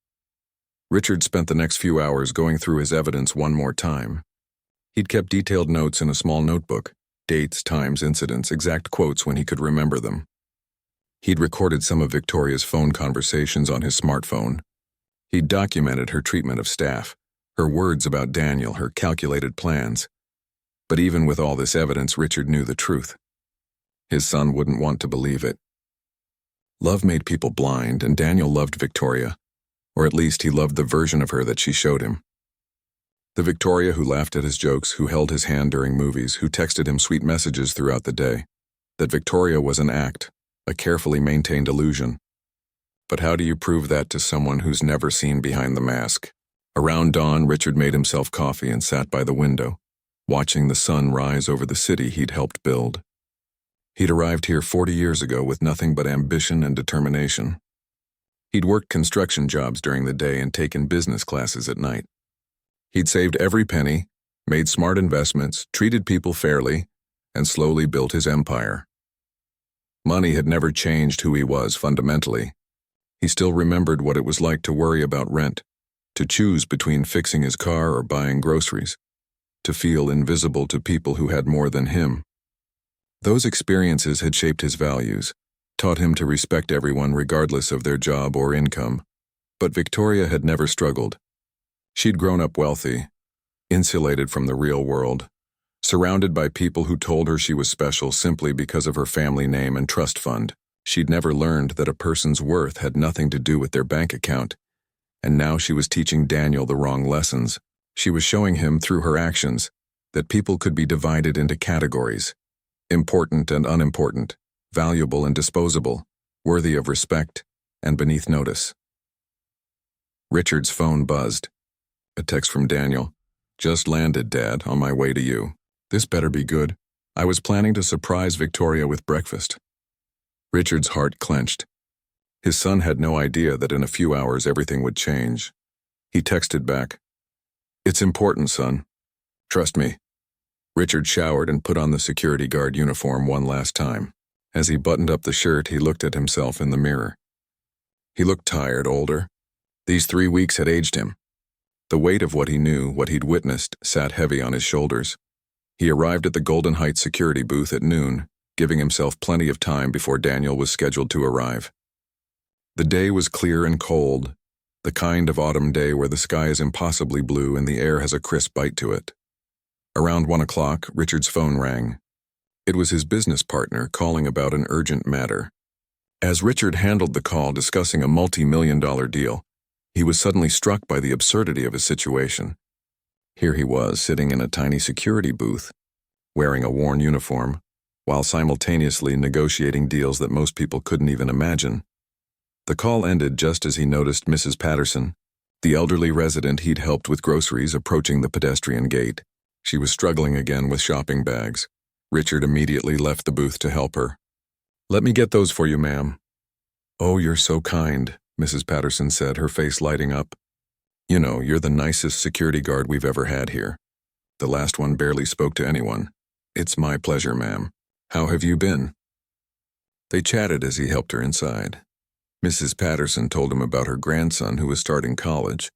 Richard spent the next few hours going through his evidence one more time. He'd kept detailed notes in a small notebook, dates, times, incidents, exact quotes when he could remember them. He'd recorded some of Victoria's phone conversations on his smartphone. He'd documented her treatment of staff, her words about Daniel, her calculated plans. But even with all this evidence, Richard knew the truth. His son wouldn't want to believe it. Love made people blind, and Daniel loved Victoria, or at least he loved the version of her that she showed him. The Victoria who laughed at his jokes, who held his hand during movies, who texted him sweet messages throughout the day. That Victoria was an act, a carefully maintained illusion. But how do you prove that to someone who's never seen behind the mask? Around dawn, Richard made himself coffee and sat by the window, watching the sun rise over the city he'd helped build. He'd arrived here 40 years ago with nothing but ambition and determination. He'd worked construction jobs during the day and taken business classes at night. He'd saved every penny, made smart investments, treated people fairly, and slowly built his empire. Money had never changed who he was fundamentally. He still remembered what it was like to worry about rent, to choose between fixing his car or buying groceries, to feel invisible to people who had more than him. Those experiences had shaped his values, taught him to respect everyone regardless of their job or income. But Victoria had never struggled. She'd grown up wealthy, insulated from the real world, surrounded by people who told her she was special simply because of her family name and trust fund. She'd never learned that a person's worth had nothing to do with their bank account, and now she was teaching Daniel the wrong lessons. She was showing him through her actions that people could be divided into categories: important and unimportant, valuable and disposable, worthy of respect and beneath notice. Richard's phone buzzed. A text from Daniel. "Just landed, Dad, on my way to you. This better be good. I was planning to surprise Victoria with breakfast." Richard's heart clenched. His son had no idea that in a few hours everything would change. He texted back, "It's important, son. Trust me." Richard showered and put on the security guard uniform one last time. As he buttoned up the shirt, he looked at himself in the mirror. He looked tired, older. These 3 weeks had aged him. The weight of what he knew, what he'd witnessed, sat heavy on his shoulders. He arrived at the Golden Heights security booth at noon, giving himself plenty of time before Daniel was scheduled to arrive. The day was clear and cold, the kind of autumn day where the sky is impossibly blue and the air has a crisp bite to it. Around 1 o'clock, Richard's phone rang. It was his business partner calling about an urgent matter. As Richard handled the call discussing a multi-million-dollar deal, he was suddenly struck by the absurdity of his situation. Here he was, sitting in a tiny security booth, wearing a worn uniform, while simultaneously negotiating deals that most people couldn't even imagine. The call ended just as he noticed Mrs. Patterson, the elderly resident he'd helped with groceries, approaching the pedestrian gate. She was struggling again with shopping bags. Richard immediately left the booth to help her. "Let me get those for you, ma'am." "Oh, you're so kind," Mrs. Patterson said, her face lighting up. "You know, you're the nicest security guard we've ever had here. The last one barely spoke to anyone." "It's my pleasure, ma'am. How have you been?" They chatted as he helped her inside. Mrs. Patterson told him about her grandson who was starting college,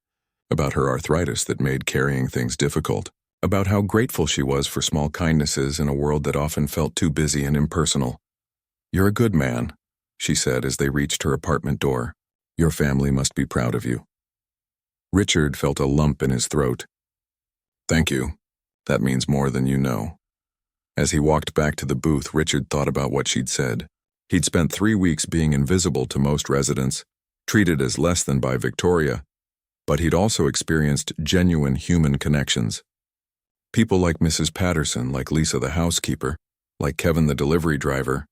about her arthritis that made carrying things difficult, about how grateful she was for small kindnesses in a world that often felt too busy and impersonal. "You're a good man," she said as they reached her apartment door. "Your family must be proud of you." Richard felt a lump in his throat. "Thank you. That means more than you know." As he walked back to the booth, Richard thought about what she'd said. He'd spent 3 weeks being invisible to most residents, treated as less than by Victoria, but he'd also experienced genuine human connections. People like Mrs. Patterson, like Lisa the housekeeper, like Kevin the delivery driver,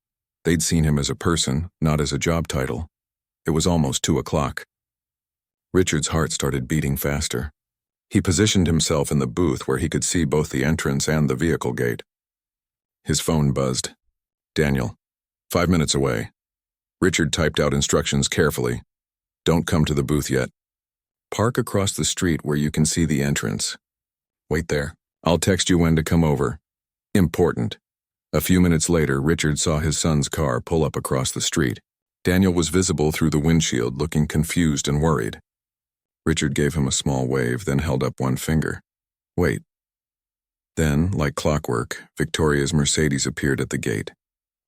they'd seen him as a person, not as a job title. It was almost 2 o'clock. Richard's heart started beating faster. He positioned himself in the booth where he could see both the entrance and the vehicle gate. His phone buzzed. "Daniel, 5 minutes away." Richard typed out instructions carefully. "Don't come to the booth yet. Park across the street where you can see the entrance. Wait there. I'll text you when to come over. Important." A few minutes later, Richard saw his son's car pull up across the street. Daniel was visible through the windshield, looking confused and worried. Richard gave him a small wave, then held up one finger. "Wait." Then, like clockwork, Victoria's Mercedes appeared at the gate.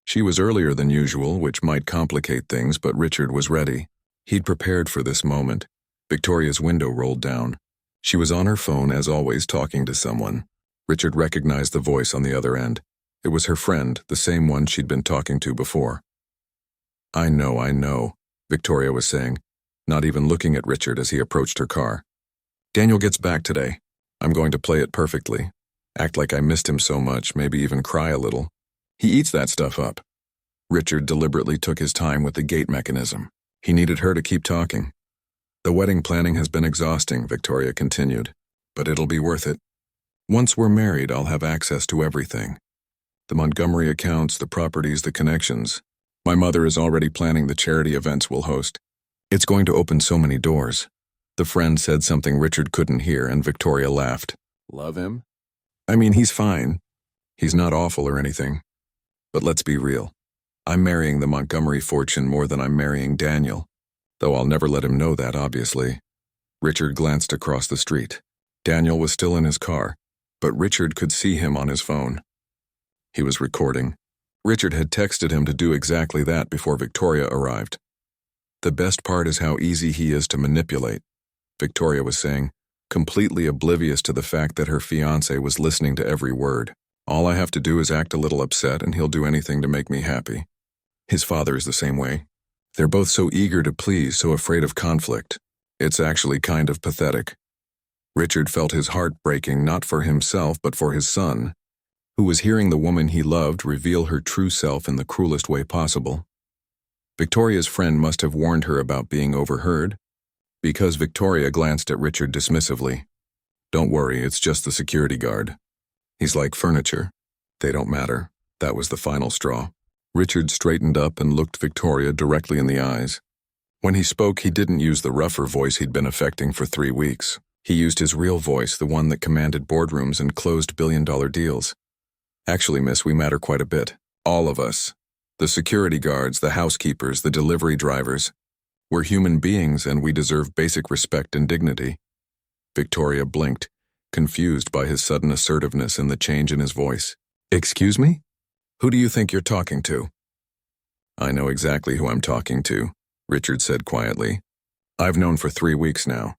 She was earlier than usual, which might complicate things, but Richard was ready. He'd prepared for this moment. Victoria's window rolled down. She was on her phone, as always, talking to someone. Richard recognized the voice on the other end. It was her friend, the same one she'd been talking to before. I know, Victoria was saying, not even looking at Richard as he approached her car. "Daniel gets back today. I'm going to play it perfectly. Act like I missed him so much, maybe even cry a little. He eats that stuff up." Richard deliberately took his time with the gate mechanism. He needed her to keep talking. "The wedding planning has been exhausting," Victoria continued, "but it'll be worth it. Once we're married, I'll have access to everything. The Montgomery accounts, the properties, the connections. My mother is already planning the charity events we'll host. It's going to open so many doors." The friend said something Richard couldn't hear, and Victoria laughed. "Love him? I mean, he's fine. He's not awful or anything. But let's be real. I'm marrying the Montgomery fortune more than I'm marrying Daniel, though I'll never let him know that, obviously." Richard glanced across the street. Daniel was still in his car, but Richard could see him on his phone. He was recording. Richard had texted him to do exactly that before Victoria arrived. "The best part is how easy he is to manipulate," Victoria was saying, completely oblivious to the fact that her fiancé was listening to every word. "All I have to do is act a little upset and he'll do anything to make me happy. His father is the same way. They're both so eager to please, so afraid of conflict. It's actually kind of pathetic." Richard felt his heart breaking, not for himself but for his son, who was hearing the woman he loved reveal her true self in the cruelest way possible. Victoria's friend must have warned her about being overheard, because Victoria glanced at Richard dismissively. "Don't worry, it's just the security guard. He's like furniture. They don't matter." That was the final straw. Richard straightened up and looked Victoria directly in the eyes. When he spoke, he didn't use the rougher voice he'd been affecting for 3 weeks. He used his real voice, the one that commanded boardrooms and closed billion-dollar deals. "Actually, miss, we matter quite a bit. All of us. The security guards, the housekeepers, the delivery drivers. We're human beings and we deserve basic respect and dignity." Victoria blinked, confused by his sudden assertiveness and the change in his voice. "Excuse me? Who do you think you're talking to?" "I know exactly who I'm talking to," Richard said quietly. "I've known for 3 weeks now."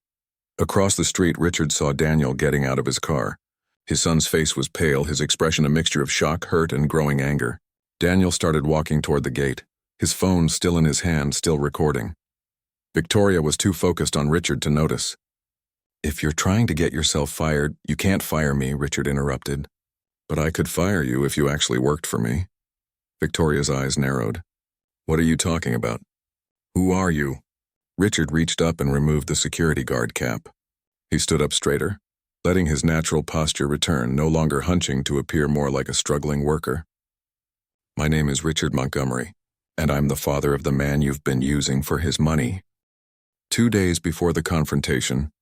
Across the street, Richard saw Daniel getting out of his car. His son's face was pale, his expression a mixture of shock, hurt, and growing anger. Daniel started walking toward the gate, his phone still in his hand, still recording. Victoria was too focused on Richard to notice. "If you're trying to get yourself fired, you can't fire me," Richard interrupted. "But I could fire you if you actually worked for me." Victoria's eyes narrowed. "What are you talking about? Who are you?" Richard reached up and removed the security guard cap. He stood up straighter, letting his natural posture return, no longer hunching to appear more like a struggling worker. "My name is Richard Montgomery, and I'm the father of the man you've been using for his money." 2 days before the confrontation,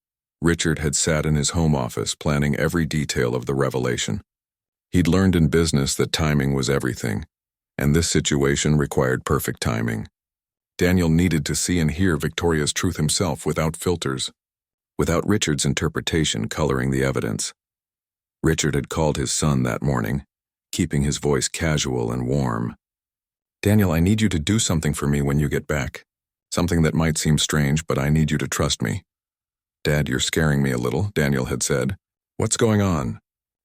Richard had sat in his home office planning every detail of the revelation. He'd learned in business that timing was everything, and this situation required perfect timing. Daniel needed to see and hear Victoria's truth himself without filters, without Richard's interpretation coloring the evidence. Richard had called his son that morning, keeping his voice casual and warm. "Daniel, I need you to do something for me when you get back. Something that might seem strange, but I need you to trust me." "Dad, you're scaring me a little," Daniel had said. "What's going on?"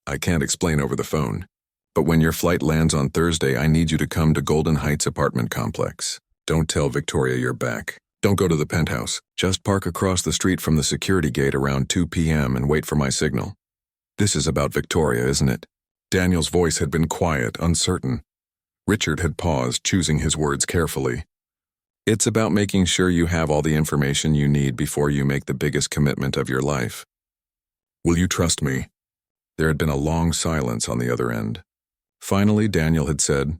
"I can't explain over the phone. But when your flight lands on Thursday, I need you to come to Golden Heights apartment complex. Don't tell Victoria you're back. Don't go to the penthouse. Just park across the street from the security gate around 2 p.m. and wait for my signal." "This is about Victoria, isn't it?" Daniel's voice had been quiet, uncertain. Richard had paused, choosing his words carefully. "It's about making sure you have all the information you need before you make the biggest commitment of your life. Will you trust me?" There had been a long silence on the other end. Finally, Daniel had said,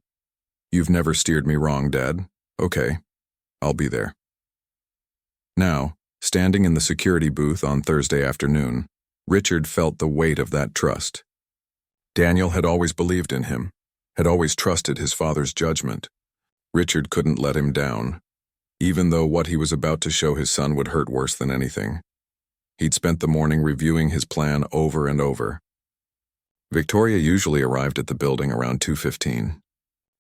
"You've never steered me wrong, Dad. Okay, I'll be there." Now, standing in the security booth on Thursday afternoon, Richard felt the weight of that trust. Daniel had always believed in him, had always trusted his father's judgment. Richard couldn't let him down, even though what he was about to show his son would hurt worse than anything. He'd spent the morning reviewing his plan over and over. Victoria usually arrived at the building around 2:15.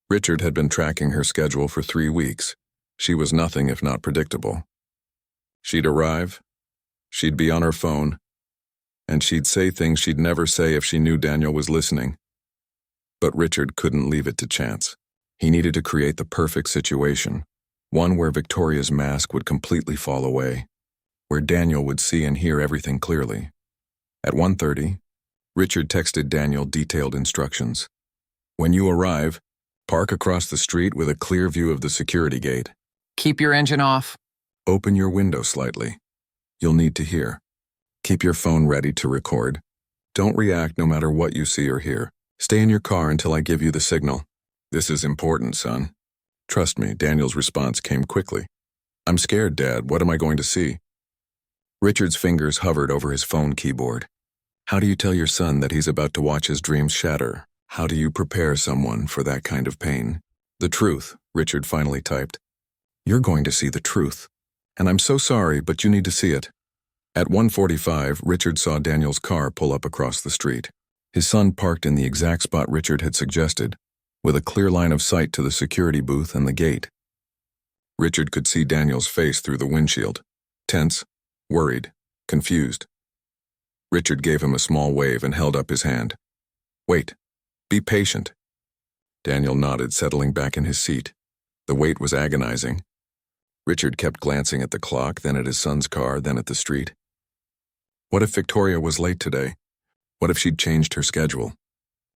Richard had been tracking her schedule for 3 weeks. She was nothing if not predictable. She'd arrive, she'd be on her phone, and she'd say things she'd never say if she knew Daniel was listening. But Richard couldn't leave it to chance. He needed to create the perfect situation, one where Victoria's mask would completely fall away, where Daniel would see and hear everything clearly. At 1:30, Richard texted Daniel detailed instructions. "When you arrive, park across the street with a clear view of the security gate. Keep your engine off. Open your window slightly. You'll need to hear. Keep your phone ready to record. Don't react no matter what you see or hear. Stay in your car until I give you the signal. This is important, son." "Trust me," Daniel's response came quickly. "I'm scared, Dad. What am I going to see?" Richard's fingers hovered over his phone keyboard. How do you tell your son that he's about to watch his dreams shatter? How do you prepare someone for that kind of pain? "The truth," Richard finally typed. "You're going to see the truth. And I'm so sorry, but you need to see it." At 1:45, Richard saw Daniel's car pull up across the street. His son parked in the exact spot Richard had suggested, with a clear line of sight to the security booth and the gate. Richard could see Daniel's face through the windshield, tense, worried, confused. Richard gave him a small wave and held up his hand. "Wait. Be patient." Daniel nodded, settling back in his seat. The wait was agonizing. Richard kept glancing at the clock, then at his son's car, then at the street. What if Victoria was late today? What if she'd changed her schedule?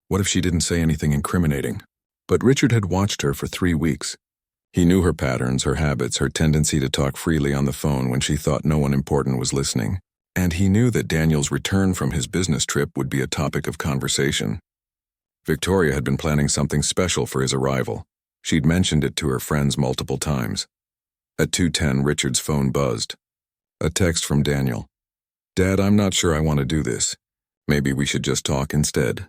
What if she didn't say anything incriminating? But Richard had watched her for 3 weeks. He knew her patterns, her habits, her tendency to talk freely on the phone when she thought no one important was listening. And he knew that Daniel's return from his business trip would be a topic of conversation. Victoria had been planning something special for his arrival. She'd mentioned it to her friends multiple times. At 2:10, Richard's phone buzzed. A text from Daniel. "Dad, I'm not sure I want to do this. Maybe we should just talk instead."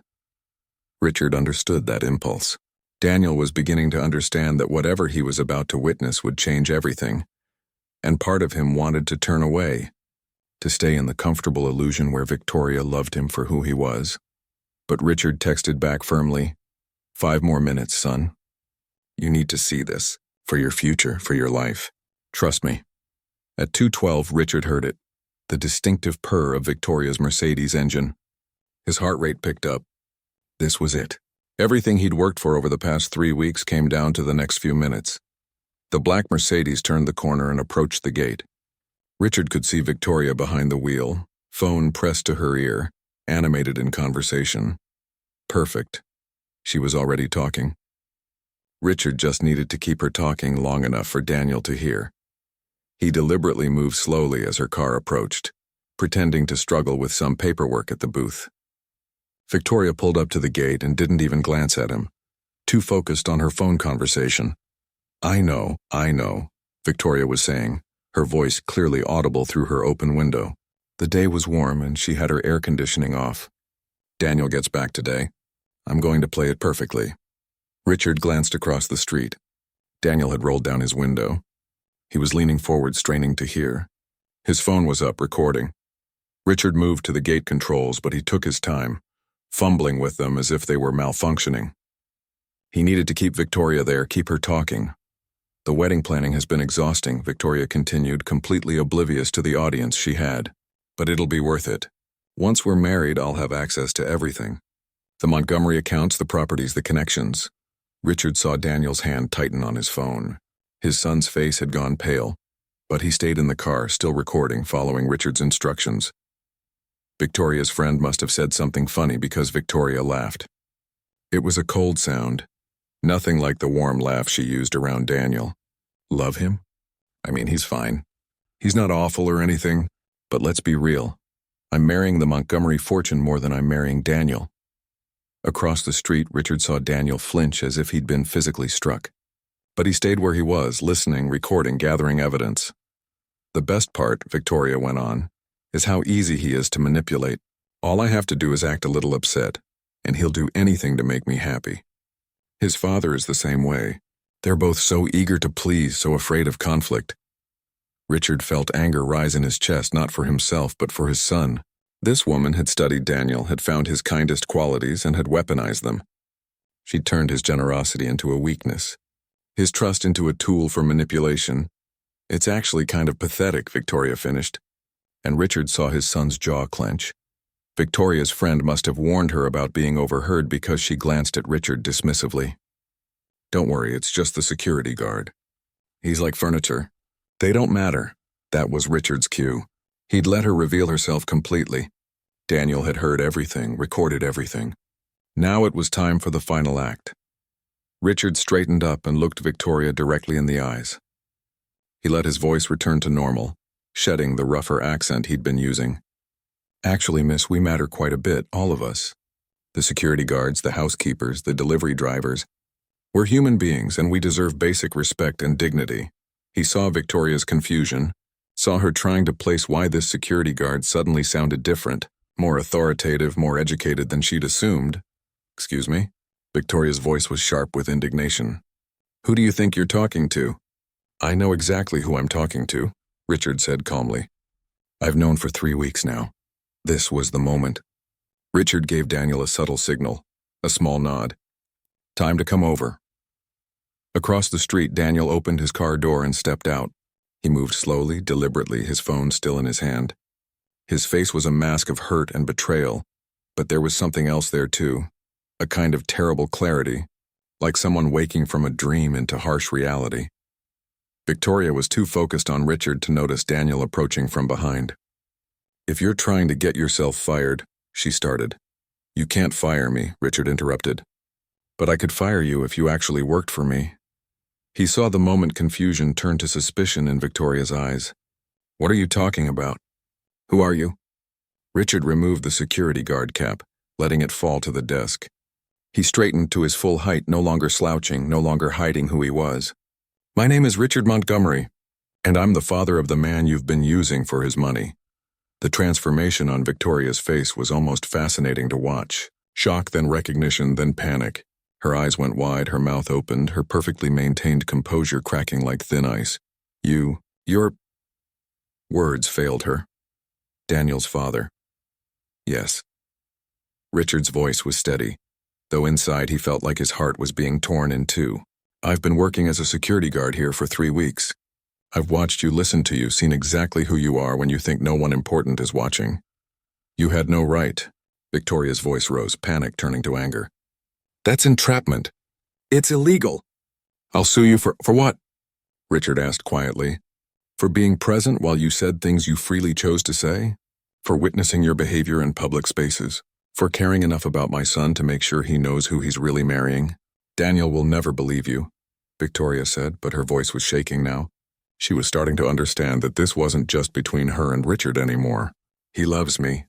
Richard understood that impulse. Daniel was beginning to understand that whatever he was about to witness would change everything. And part of him wanted to turn away, to stay in the comfortable illusion where Victoria loved him for who he was. But Richard texted back firmly, 5 more minutes, son. You need to see this, for your future, for your life. Trust me." At 2:12, Richard heard it, the distinctive purr of Victoria's Mercedes engine. His heart rate picked up. This was it. Everything he'd worked for over the past 3 weeks came down to the next few minutes. The black Mercedes turned the corner and approached the gate. Richard could see Victoria behind the wheel, phone pressed to her ear, animated in conversation. Perfect. She was already talking. Richard just needed to keep her talking long enough for Daniel to hear. He deliberately moved slowly as her car approached, pretending to struggle with some paperwork at the booth. Victoria pulled up to the gate and didn't even glance at him, too focused on her phone conversation. I know, Victoria was saying, her voice clearly audible through her open window. The day was warm and she had her air conditioning off. "Daniel gets back today. I'm going to play it perfectly." Richard glanced across the street. Daniel had rolled down his window. He was leaning forward, straining to hear. His phone was up, recording. Richard moved to the gate controls, but he took his time, fumbling with them as if they were malfunctioning. He needed to keep Victoria there, keep her talking. The wedding planning has been exhausting, Victoria continued, completely oblivious to the audience she had. But it'll be worth it. Once we're married, I'll have access to everything. The Montgomery accounts, the properties, the connections. Richard saw Daniel's hand tighten on his phone. His son's face had gone pale, but he stayed in the car, still recording, following Richard's instructions. Victoria's friend must have said something funny because Victoria laughed. It was a cold sound, nothing like the warm laugh she used around Daniel. Love him? I mean, he's fine. He's not awful or anything, but let's be real. I'm marrying the Montgomery fortune more than I'm marrying Daniel. Across the street, Richard saw Daniel flinch as if he'd been physically struck. But he stayed where he was, listening, recording, gathering evidence. The best part, Victoria went on, is how easy he is to manipulate. All I have to do is act a little upset, and he'll do anything to make me happy. His father is the same way. They're both so eager to please, so afraid of conflict. Richard felt anger rise in his chest, not for himself, but for his son. This woman had studied Daniel, had found his kindest qualities, and had weaponized them. She'd turned his generosity into a weakness, his trust into a tool for manipulation. It's actually kind of pathetic, Victoria finished. And Richard saw his son's jaw clench. Victoria's friend must have warned her about being overheard because she glanced at Richard dismissively. Don't worry, it's just the security guard. He's like furniture. They don't matter. That was Richard's cue. He'd let her reveal herself completely. Daniel had heard everything, recorded everything. Now it was time for the final act. Richard straightened up and looked Victoria directly in the eyes. He let his voice return to normal, shedding the rougher accent he'd been using. Actually, miss, we matter quite a bit, all of us. The security guards, the housekeepers, the delivery drivers. We're human beings, and we deserve basic respect and dignity. He saw Victoria's confusion, saw her trying to place why this security guard suddenly sounded different, more authoritative, more educated than she'd assumed. Excuse me? Victoria's voice was sharp with indignation. Who do you think you're talking to? I know exactly who I'm talking to, Richard said calmly. I've known for 3 weeks now. This was the moment. Richard gave Daniel a subtle signal, a small nod. Time to come over. Across the street, Daniel opened his car door and stepped out. He moved slowly, deliberately, his phone still in his hand. His face was a mask of hurt and betrayal, but there was something else there too, a kind of terrible clarity, like someone waking from a dream into harsh reality. Victoria was too focused on Richard to notice Daniel approaching from behind. If you're trying to get yourself fired, she started. You can't fire me, Richard interrupted. But I could fire you if you actually worked for me. He saw the moment confusion turn to suspicion in Victoria's eyes. What are you talking about? Who are you? Richard removed the security guard cap, letting it fall to the desk. He straightened to his full height, no longer slouching, no longer hiding who he was. My name is Richard Montgomery, and I'm the father of the man you've been using for his money. The transformation on Victoria's face was almost fascinating to watch. Shock, then recognition, then panic. Her eyes went wide, her mouth opened, her perfectly maintained composure cracking like thin ice. Your... Words failed her. Daniel's father. Yes. Richard's voice was steady, though inside he felt like his heart was being torn in two. I've been working as a security guard here for 3 weeks. I've watched you, listened to you, seen exactly who you are when you think no one important is watching. You had no right. Victoria's voice rose, panic turning to anger. That's entrapment. It's illegal. I'll sue you for what? Richard asked quietly. For being present while you said things you freely chose to say? For witnessing your behavior in public spaces? For caring enough about my son to make sure he knows who he's really marrying? Daniel will never believe you, Victoria said, but her voice was shaking now. She was starting to understand that this wasn't just between her and Richard anymore. He loves me.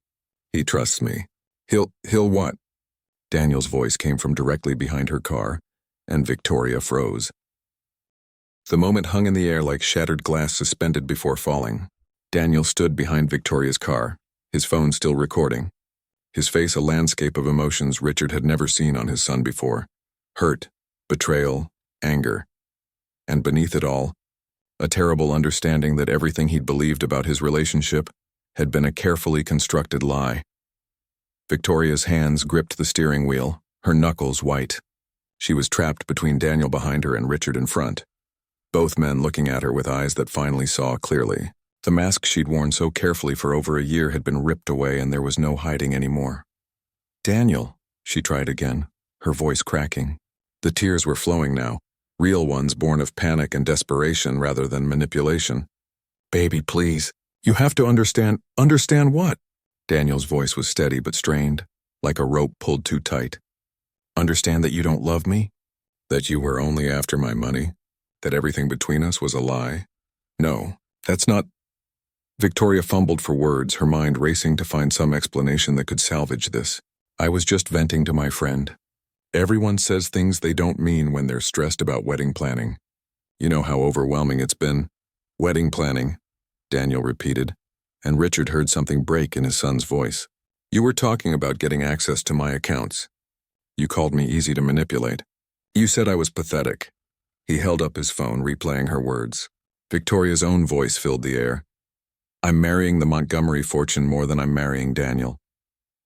He trusts me. He'll what? Daniel's voice came from directly behind her car, and Victoria froze. The moment hung in the air like shattered glass suspended before falling. Daniel stood behind Victoria's car, his phone still recording. His face a landscape of emotions Richard had never seen on his son before. Hurt, betrayal, anger, and beneath it all, a terrible understanding that everything he'd believed about his relationship had been a carefully constructed lie. Victoria's hands gripped the steering wheel, her knuckles white. She was trapped between Daniel behind her and Richard in front, both men looking at her with eyes that finally saw clearly. The mask she'd worn so carefully for over a year had been ripped away and there was no hiding anymore. "Daniel," she tried again, her voice cracking. The tears were flowing now, real ones born of panic and desperation rather than manipulation. "Baby, please. You have to understand." "Understand what?" Daniel's voice was steady but strained, like a rope pulled too tight. "Understand that you don't love me? That you were only after my money? That everything between us was a lie? No, that's not—" Victoria fumbled for words, her mind racing to find some explanation that could salvage this. "I was just venting to my friend. Everyone says things they don't mean when they're stressed about wedding planning. You know how overwhelming it's been." "Wedding planning," Daniel repeated, and Richard heard something break in his son's voice. "You were talking about getting access to my accounts. You called me easy to manipulate. You said I was pathetic." He held up his phone, replaying her words. Victoria's own voice filled the air. "I'm marrying the Montgomery fortune more than I'm marrying Daniel."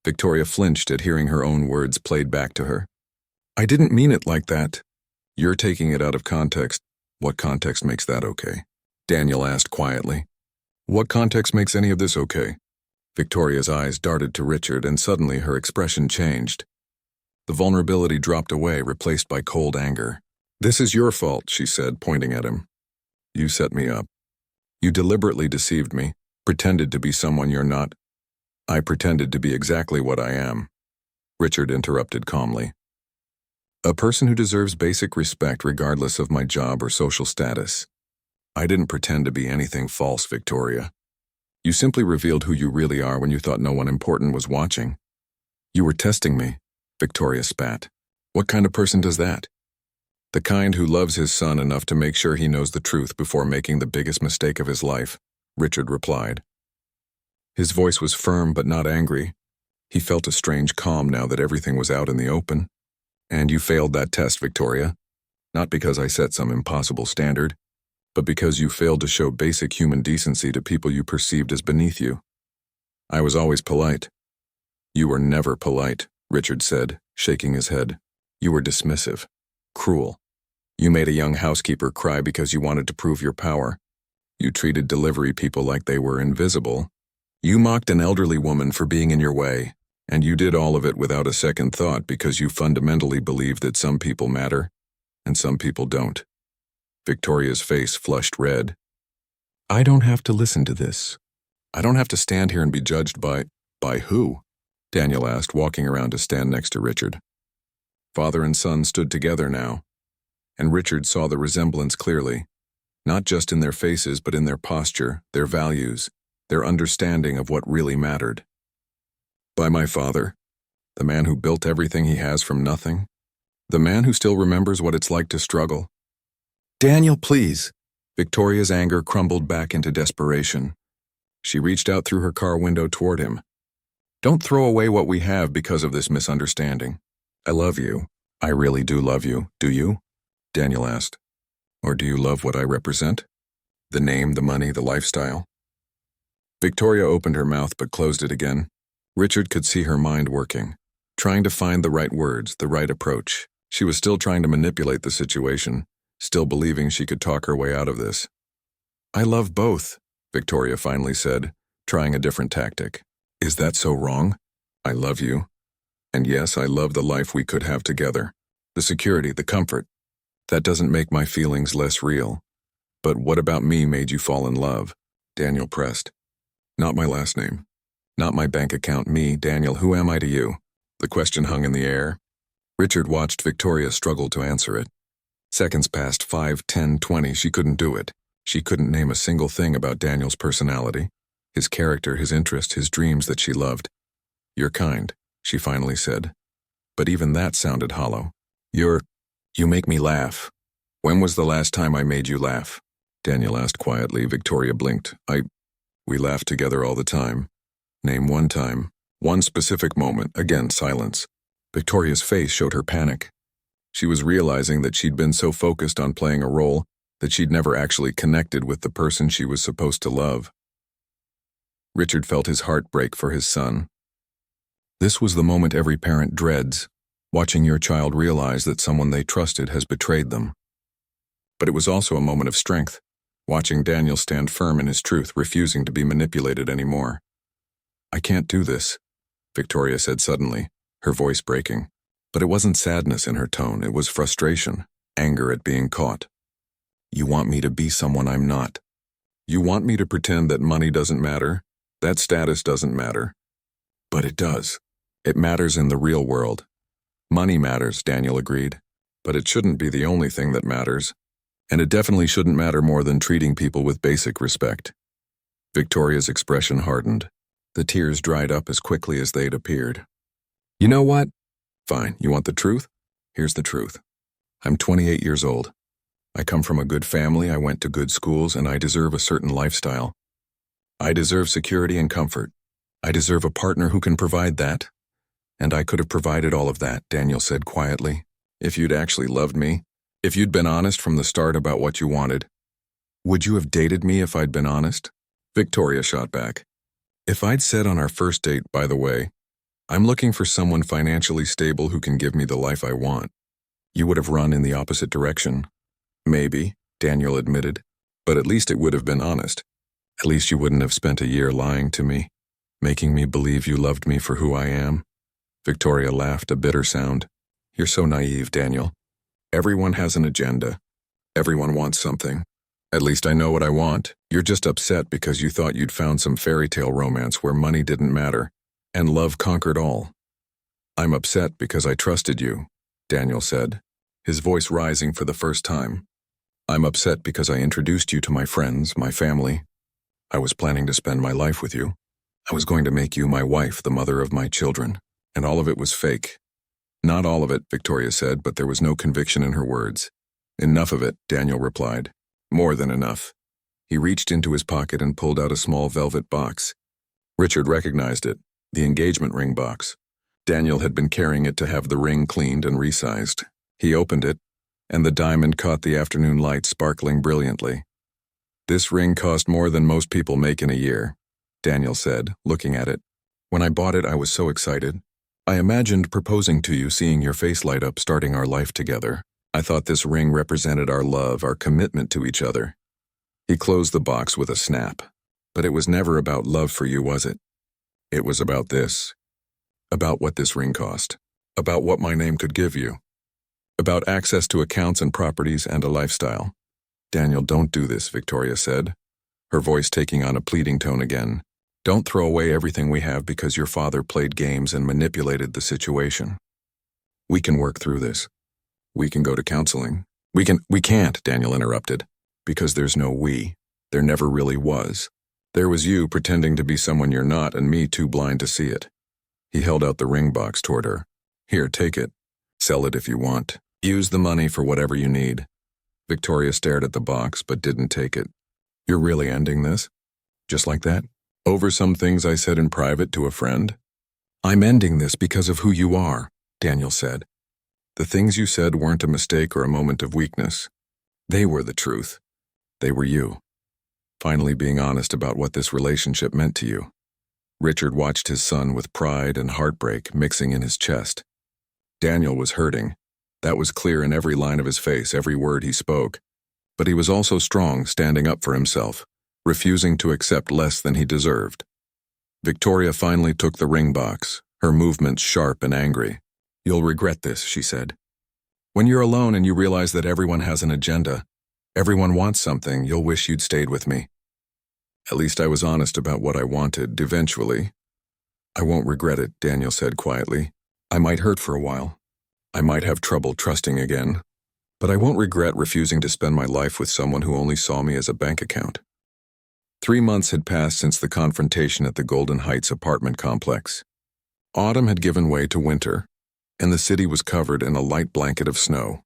Victoria flinched at hearing her own words played back to her. "I didn't mean it like that." "You're taking it out of context." "What context makes that okay?" Daniel asked quietly. "What context makes any of this okay?" Victoria's eyes darted to Richard and suddenly her expression changed. The vulnerability dropped away, replaced by cold anger. "This is your fault," she said, pointing at him. "You set me up. You deliberately deceived me, pretended to be someone you're not." "I pretended to be exactly what I am," Richard interrupted calmly. "A person who deserves basic respect regardless of my job or social status. I didn't pretend to be anything false, Victoria. You simply revealed who you really are when you thought no one important was watching." "You were testing me," Victoria spat. "What kind of person does that?" "The kind who loves his son enough to make sure he knows the truth before making the biggest mistake of his life," Richard replied. His voice was firm but not angry. He felt a strange calm now that everything was out in the open. "And you failed that test, Victoria. Not because I set some impossible standard, but because you failed to show basic human decency to people you perceived as beneath you." "I was always polite." "You were never polite," Richard said, shaking his head. "You were dismissive. Cruel. You made a young housekeeper cry because you wanted to prove your power. You treated delivery people like they were invisible. You mocked an elderly woman for being in your way, and you did all of it without a second thought because you fundamentally believed that some people matter, and some people don't." Victoria's face flushed red. "I don't have to listen to this. I don't have to stand here and be judged by who?" Daniel asked, walking around to stand next to Richard. Father and son stood together now, and Richard saw the resemblance clearly, not just in their faces but in their posture, their values, their understanding of what really mattered. "By my father, the man who built everything he has from nothing, the man who still remembers what it's like to struggle." "Daniel, please." Victoria's anger crumbled back into desperation. She reached out through her car window toward him. "Don't throw away what we have because of this misunderstanding. I love you. I really do love you. Do you?" Daniel asked. "Or do you love what I represent? The name, the money, the lifestyle?" Victoria opened her mouth but closed it again. Richard could see her mind working, trying to find the right words, the right approach. She was still trying to manipulate the situation, still believing she could talk her way out of this. "I love both," Victoria finally said, trying a different tactic. "Is that so wrong? I love you. And yes, I love the life we could have together. The security, the comfort. That doesn't make my feelings less real. But what about me made you fall in love?" Daniel pressed. "Not my last name. Not my bank account. Me, Daniel, who am I to you?" The question hung in the air. Richard watched Victoria struggle to answer it. Seconds passed, 5, 10, 20. She couldn't do it. She couldn't name a single thing about Daniel's personality, his character, his interest, his dreams that she loved. "You're kind," she finally said. But even that sounded hollow. You make me laugh." "When was the last time I made you laugh?" Daniel asked quietly. Victoria blinked. We laugh together all the time." "Name one time. One specific moment." Again, silence. Victoria's face showed her panic. She was realizing that she'd been so focused on playing a role that she'd never actually connected with the person she was supposed to love. Richard felt his heart break for his son. This was the moment every parent dreads, watching your child realize that someone they trusted has betrayed them. But it was also a moment of strength, watching Daniel stand firm in his truth, refusing to be manipulated anymore. "I can't do this," Victoria said suddenly, her voice breaking. But it wasn't sadness in her tone, it was frustration, anger at being caught. "You want me to be someone I'm not. You want me to pretend that money doesn't matter, that status doesn't matter. But it does. It matters in the real world. Money matters," Daniel agreed, "but it shouldn't be the only thing that matters. And it definitely shouldn't matter more than treating people with basic respect." Victoria's expression hardened. The tears dried up as quickly as they'd appeared. "You know what? Fine, you want the truth? Here's the truth. I'm 28 years old. I come from a good family, I went to good schools, and I deserve a certain lifestyle. I deserve security and comfort. I deserve a partner who can provide that. And I could have provided all of that," Daniel said quietly, "if you'd actually loved me, if you'd been honest from the start about what you wanted. Would you have dated me if I'd been honest?" Victoria shot back. "If I'd said on our first date, by the way, I'm looking for someone financially stable who can give me the life I want, you would have run in the opposite direction." "Maybe," Daniel admitted, "but at least it would have been honest. At least you wouldn't have spent a year lying to me, making me believe you loved me for who I am." Victoria laughed, a bitter sound. "You're so naive, Daniel. Everyone has an agenda. Everyone wants something. At least I know what I want. You're just upset because you thought you'd found some fairy tale romance where money didn't matter, and love conquered all." "I'm upset because I trusted you," Daniel said, his voice rising for the first time. "I'm upset because I introduced you to my friends, my family. I was planning to spend my life with you. I was going to make you my wife, the mother of my children, and all of it was fake." "Not all of it," Victoria said, but there was no conviction in her words. "Enough of it," Daniel replied. "More than enough." He reached into his pocket and pulled out a small velvet box. Richard recognized it, the engagement ring box. Daniel had been carrying it to have the ring cleaned and resized. He opened it, and the diamond caught the afternoon light sparkling brilliantly. "This ring cost more than most people make in a year," Daniel said, looking at it. "When I bought it, I was so excited. I imagined proposing to you, seeing your face light up, starting our life together. I thought this ring represented our love, our commitment to each other." He closed the box with a snap. "But it was never about love for you, was it? It was about this. About what this ring cost. About what my name could give you. About access to accounts and properties and a lifestyle." "Daniel, don't do this," Victoria said, her voice taking on a pleading tone again. "Don't throw away everything we have because your father played games and manipulated the situation. We can work through this. We can go to counseling. We can't," Daniel interrupted, "because there's no we. There never really was. There was you pretending to be someone you're not and me too blind to see it." He held out the ring box toward her. "Here, take it. Sell it if you want. Use the money for whatever you need." Victoria stared at the box but didn't take it. "You're really ending this? Just like that? Over some things I said in private to a friend?" "I'm ending this because of who you are," Daniel said. "The things you said weren't a mistake or a moment of weakness. They were the truth. They were you. Finally being honest about what this relationship meant to you." Richard watched his son with pride and heartbreak mixing in his chest. Daniel was hurting. That was clear in every line of his face, every word he spoke. But he was also strong, standing up for himself, refusing to accept less than he deserved. Victoria finally took the ring box, her movements sharp and angry. "You'll regret this," she said. "When you're alone and you realize that everyone has an agenda, everyone wants something, you'll wish you'd stayed with me. At least I was honest about what I wanted, eventually." "I won't regret it," Daniel said quietly. "I might hurt for a while. I might have trouble trusting again. But I won't regret refusing to spend my life with someone who only saw me as a bank account." 3 months had passed since the confrontation at the Golden Heights apartment complex. Autumn had given way to winter, and the city was covered in a light blanket of snow.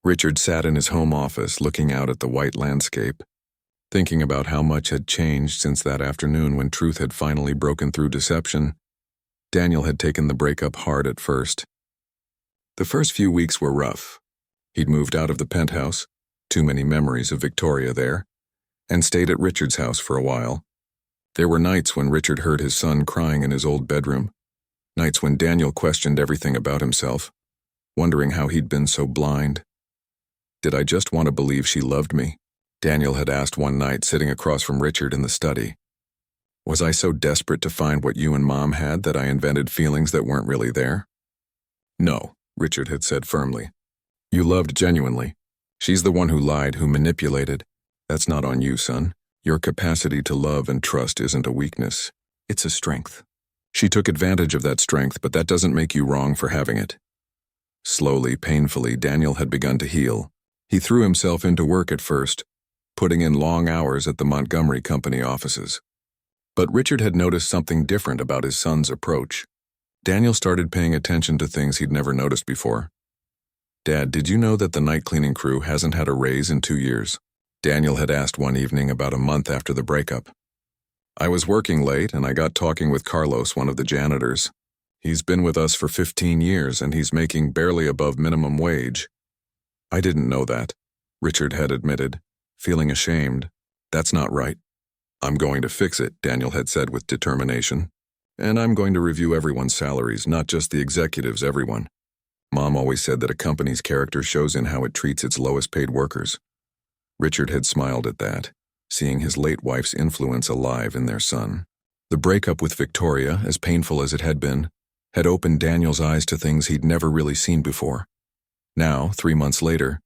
Richard sat in his home office looking out at the white landscape, thinking about how much had changed since that afternoon when truth had finally broken through deception. Daniel had taken the breakup hard at first. The first few weeks were rough. He'd moved out of the penthouse, too many memories of Victoria there, and stayed at Richard's house for a while. There were nights when Richard heard his son crying in his old bedroom, nights when Daniel questioned everything about himself, wondering how he'd been so blind. Did I just want to believe she loved me? Daniel had asked one night sitting across from Richard in the study. Was I so desperate to find what you and Mom had that I invented feelings that weren't really there? No, Richard had said firmly. You loved genuinely. She's the one who lied, who manipulated. That's not on you, son. Your capacity to love and trust isn't a weakness. It's a strength. She took advantage of that strength, but that doesn't make you wrong for having it. Slowly, painfully, Daniel had begun to heal. He threw himself into work at first, putting in long hours at the Montgomery Company offices. But Richard had noticed something different about his son's approach. Daniel started paying attention to things he'd never noticed before. Dad, did you know that the night cleaning crew hasn't had a raise in 2 years? Daniel had asked one evening about a month after the breakup. I was working late and I got talking with Carlos, one of the janitors. He's been with us for 15 years and he's making barely above minimum wage. I didn't know that, Richard had admitted, feeling ashamed. That's not right. I'm going to fix it, Daniel had said with determination. And I'm going to review everyone's salaries, not just the executives, everyone. Mom always said that a company's character shows in how it treats its lowest paid workers. Richard had smiled at that, seeing his late wife's influence alive in their son. The breakup with Victoria, as painful as it had been, had opened Daniel's eyes to things he'd never really seen before. Now, 3 months later,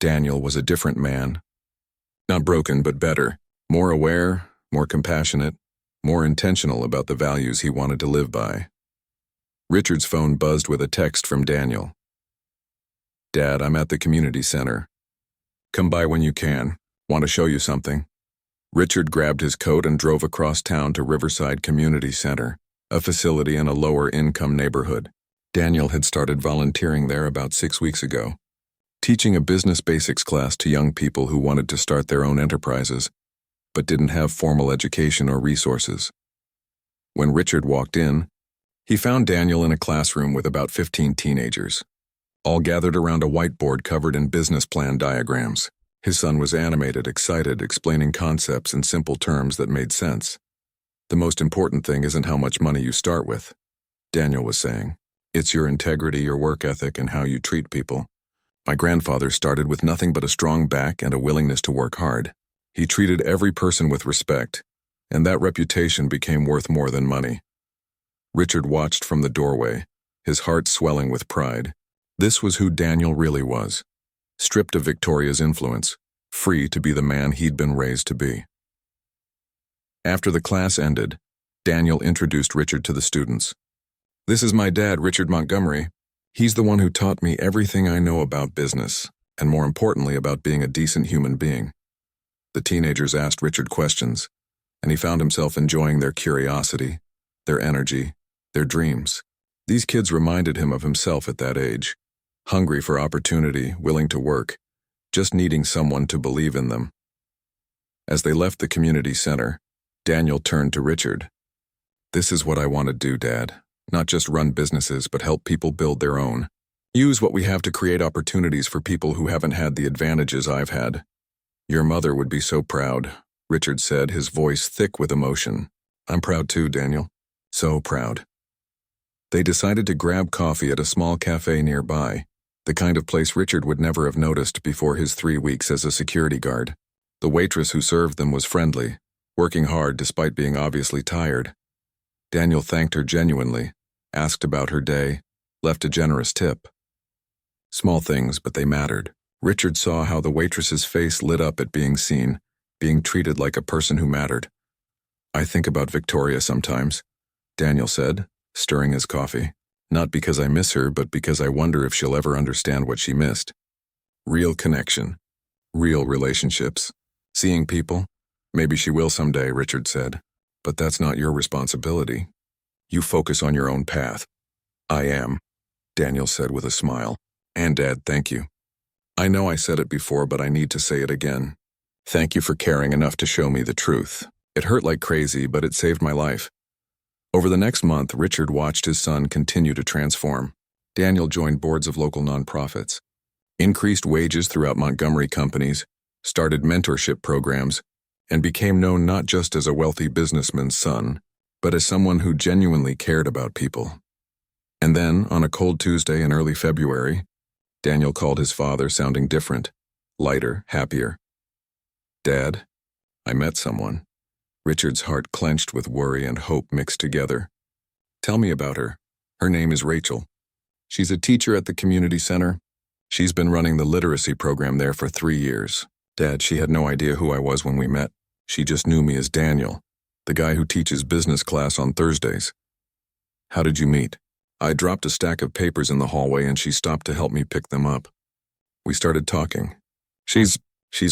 Daniel was a different man. Not broken, but better, more aware, more compassionate, more intentional about the values he wanted to live by. Richard's phone buzzed with a text from Daniel. Dad, I'm at the community center. Come by when you can. Want to show you something. Richard grabbed his coat and drove across town to Riverside Community Center, a facility in a lower-income neighborhood. Daniel had started volunteering there about 6 weeks ago, teaching a business basics class to young people who wanted to start their own enterprises, but didn't have formal education or resources. When Richard walked in, he found Daniel in a classroom with about 15 teenagers, all gathered around a whiteboard covered in business plan diagrams. His son was animated, excited, explaining concepts in simple terms that made sense. The most important thing isn't how much money you start with, Daniel was saying. It's your integrity, your work ethic, and how you treat people. My grandfather started with nothing but a strong back and a willingness to work hard. He treated every person with respect, and that reputation became worth more than money. Richard watched from the doorway, his heart swelling with pride. This was who Daniel really was, stripped of Victoria's influence, free to be the man he'd been raised to be. After the class ended, Daniel introduced Richard to the students. This is my dad, Richard Montgomery. He's the one who taught me everything I know about business, and more importantly about being a decent human being. The teenagers asked Richard questions, and he found himself enjoying their curiosity, their energy, their dreams. These kids reminded him of himself at that age, hungry for opportunity, willing to work, just needing someone to believe in them. As they left the community center, Daniel turned to Richard. This is what I want to do, Dad. Not just run businesses, but help people build their own. Use what we have to create opportunities for people who haven't had the advantages I've had. Your mother would be so proud, Richard said, his voice thick with emotion. I'm proud too, Daniel. So proud. They decided to grab coffee at a small cafe nearby, the kind of place Richard would never have noticed before his 3 weeks as a security guard. The waitress who served them was friendly, working hard despite being obviously tired. Daniel thanked her genuinely, asked about her day, left a generous tip. Small things, but they mattered. Richard saw how the waitress's face lit up at being seen, being treated like a person who mattered. I think about Victoria sometimes, Daniel said, stirring his coffee. Not because I miss her, but because I wonder if she'll ever understand what she missed. Real connection. Real relationships. Seeing people. Maybe she will someday, Richard said. But that's not your responsibility. You focus on your own path. I am, Daniel said with a smile. And Dad, thank you. I know I said it before, but I need to say it again. Thank you for caring enough to show me the truth. It hurt like crazy, but it saved my life. Over the next month, Richard watched his son continue to transform. Daniel joined boards of local nonprofits, increased wages throughout Montgomery companies, started mentorship programs, and became known not just as a wealthy businessman's son, but as someone who genuinely cared about people. And then, on a cold Tuesday in early February, Daniel called his father, sounding different, lighter, happier. "Dad, I met someone." Richard's heart clenched with worry and hope mixed together. "Tell me about her. Her name is Rachel. She's a teacher at the community center. She's been running the literacy program there for 3 years. Dad, she had no idea who I was when we met. She just knew me as Daniel, the guy who teaches business class on Thursdays." "How did you meet?" "I dropped a stack of papers in the hallway and she stopped to help me pick them up. We started talking. She's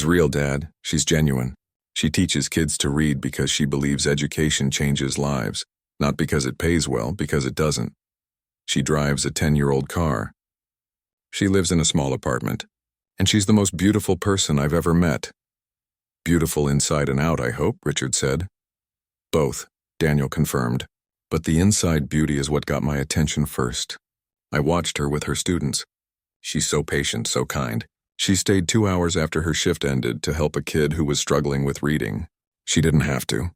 real, Dad. She's genuine. She teaches kids to read because she believes education changes lives, not because it pays well, because it doesn't. She drives a 10-year-old car. She lives in a small apartment, and she's the most beautiful person I've ever met." "Beautiful inside and out, I hope," Richard said. "Both," Daniel confirmed. "But the inside beauty is what got my attention first. I watched her with her students. She's so patient, so kind. She stayed 2 hours after her shift ended to help a kid who was struggling with reading. She didn't have to.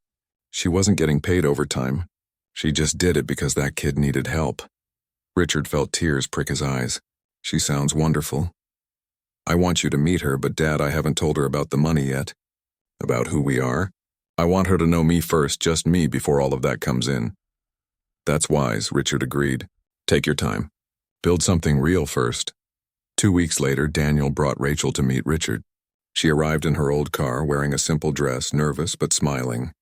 She wasn't getting paid overtime. She just did it because that kid needed help." Richard felt tears prick his eyes. "She sounds wonderful. I want you to meet her, but Dad, I haven't told her about the money yet. About who we are. I want her to know me first, just me, before all of that comes in." "That's wise," Richard agreed. "Take your time. Build something real first." 2 weeks later, Daniel brought Rachel to meet Richard. She arrived in her old car, wearing a simple dress, nervous but smiling.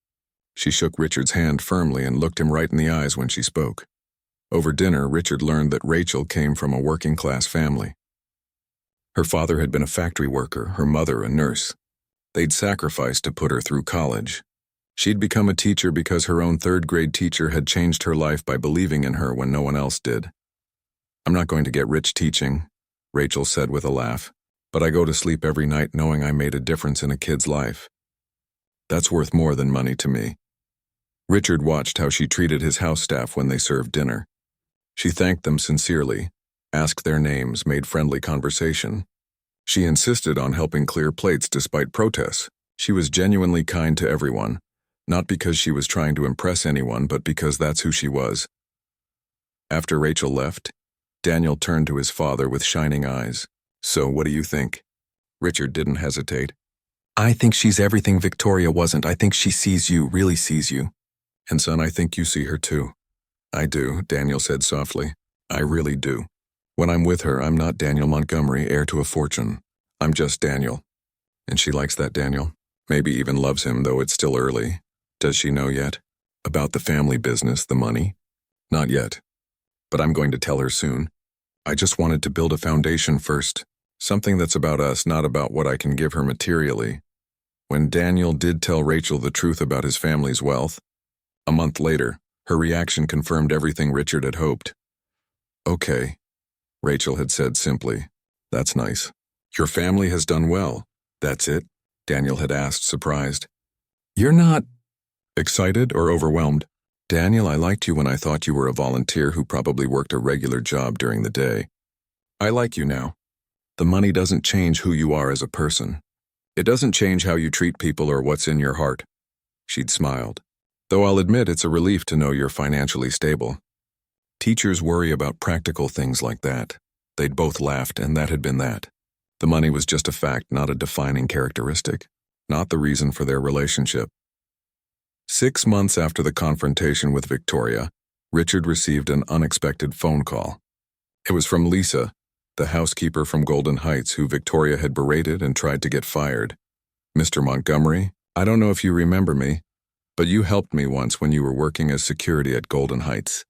She shook Richard's hand firmly and looked him right in the eyes when she spoke. Over dinner, Richard learned that Rachel came from a working-class family. Her father had been a factory worker, her mother a nurse. They'd sacrificed to put her through college. She'd become a teacher because her own third-grade teacher had changed her life by believing in her when no one else did. "I'm not going to get rich teaching," Rachel said with a laugh, "but I go to sleep every night knowing I made a difference in a kid's life. That's worth more than money to me." Richard watched how she treated his house staff when they served dinner. She thanked them sincerely, asked their names, made friendly conversation. She insisted on helping clear plates despite protests. She was genuinely kind to everyone, not because she was trying to impress anyone, but because that's who she was. After Rachel left, Daniel turned to his father with shining eyes. "So, what do you think?" Richard didn't hesitate. "I think she's everything Victoria wasn't. I think she sees you, really sees you." "And son, I think you see her too." "I do," Daniel said softly. "I really do. When I'm with her, I'm not Daniel Montgomery, heir to a fortune. I'm just Daniel. And she likes that Daniel. Maybe even loves him, though it's still early. Does she know yet? About the family business, the money?" "Not yet. But I'm going to tell her soon. I just wanted to build a foundation first. Something that's about us, not about what I can give her materially." When Daniel did tell Rachel the truth about his family's wealth, a month later, her reaction confirmed everything Richard had hoped. "Okay," Rachel had said simply. "That's nice. Your family has done well. That's it?" Daniel had asked, surprised. "You're not excited or overwhelmed?" "Daniel, I liked you when I thought you were a volunteer who probably worked a regular job during the day. I like you now. The money doesn't change who you are as a person. It doesn't change how you treat people or what's in your heart." She'd smiled. "Though I'll admit it's a relief to know you're financially stable. Teachers worry about practical things like that." They'd both laughed, and that had been that. The money was just a fact, not a defining characteristic, not the reason for their relationship. 6 months after the confrontation with Victoria, Richard received an unexpected phone call. It was from Lisa, the housekeeper from Golden Heights who Victoria had berated and tried to get fired. "Mr. Montgomery, I don't know if you remember me, but you helped me once when you were working as security at Golden Heights.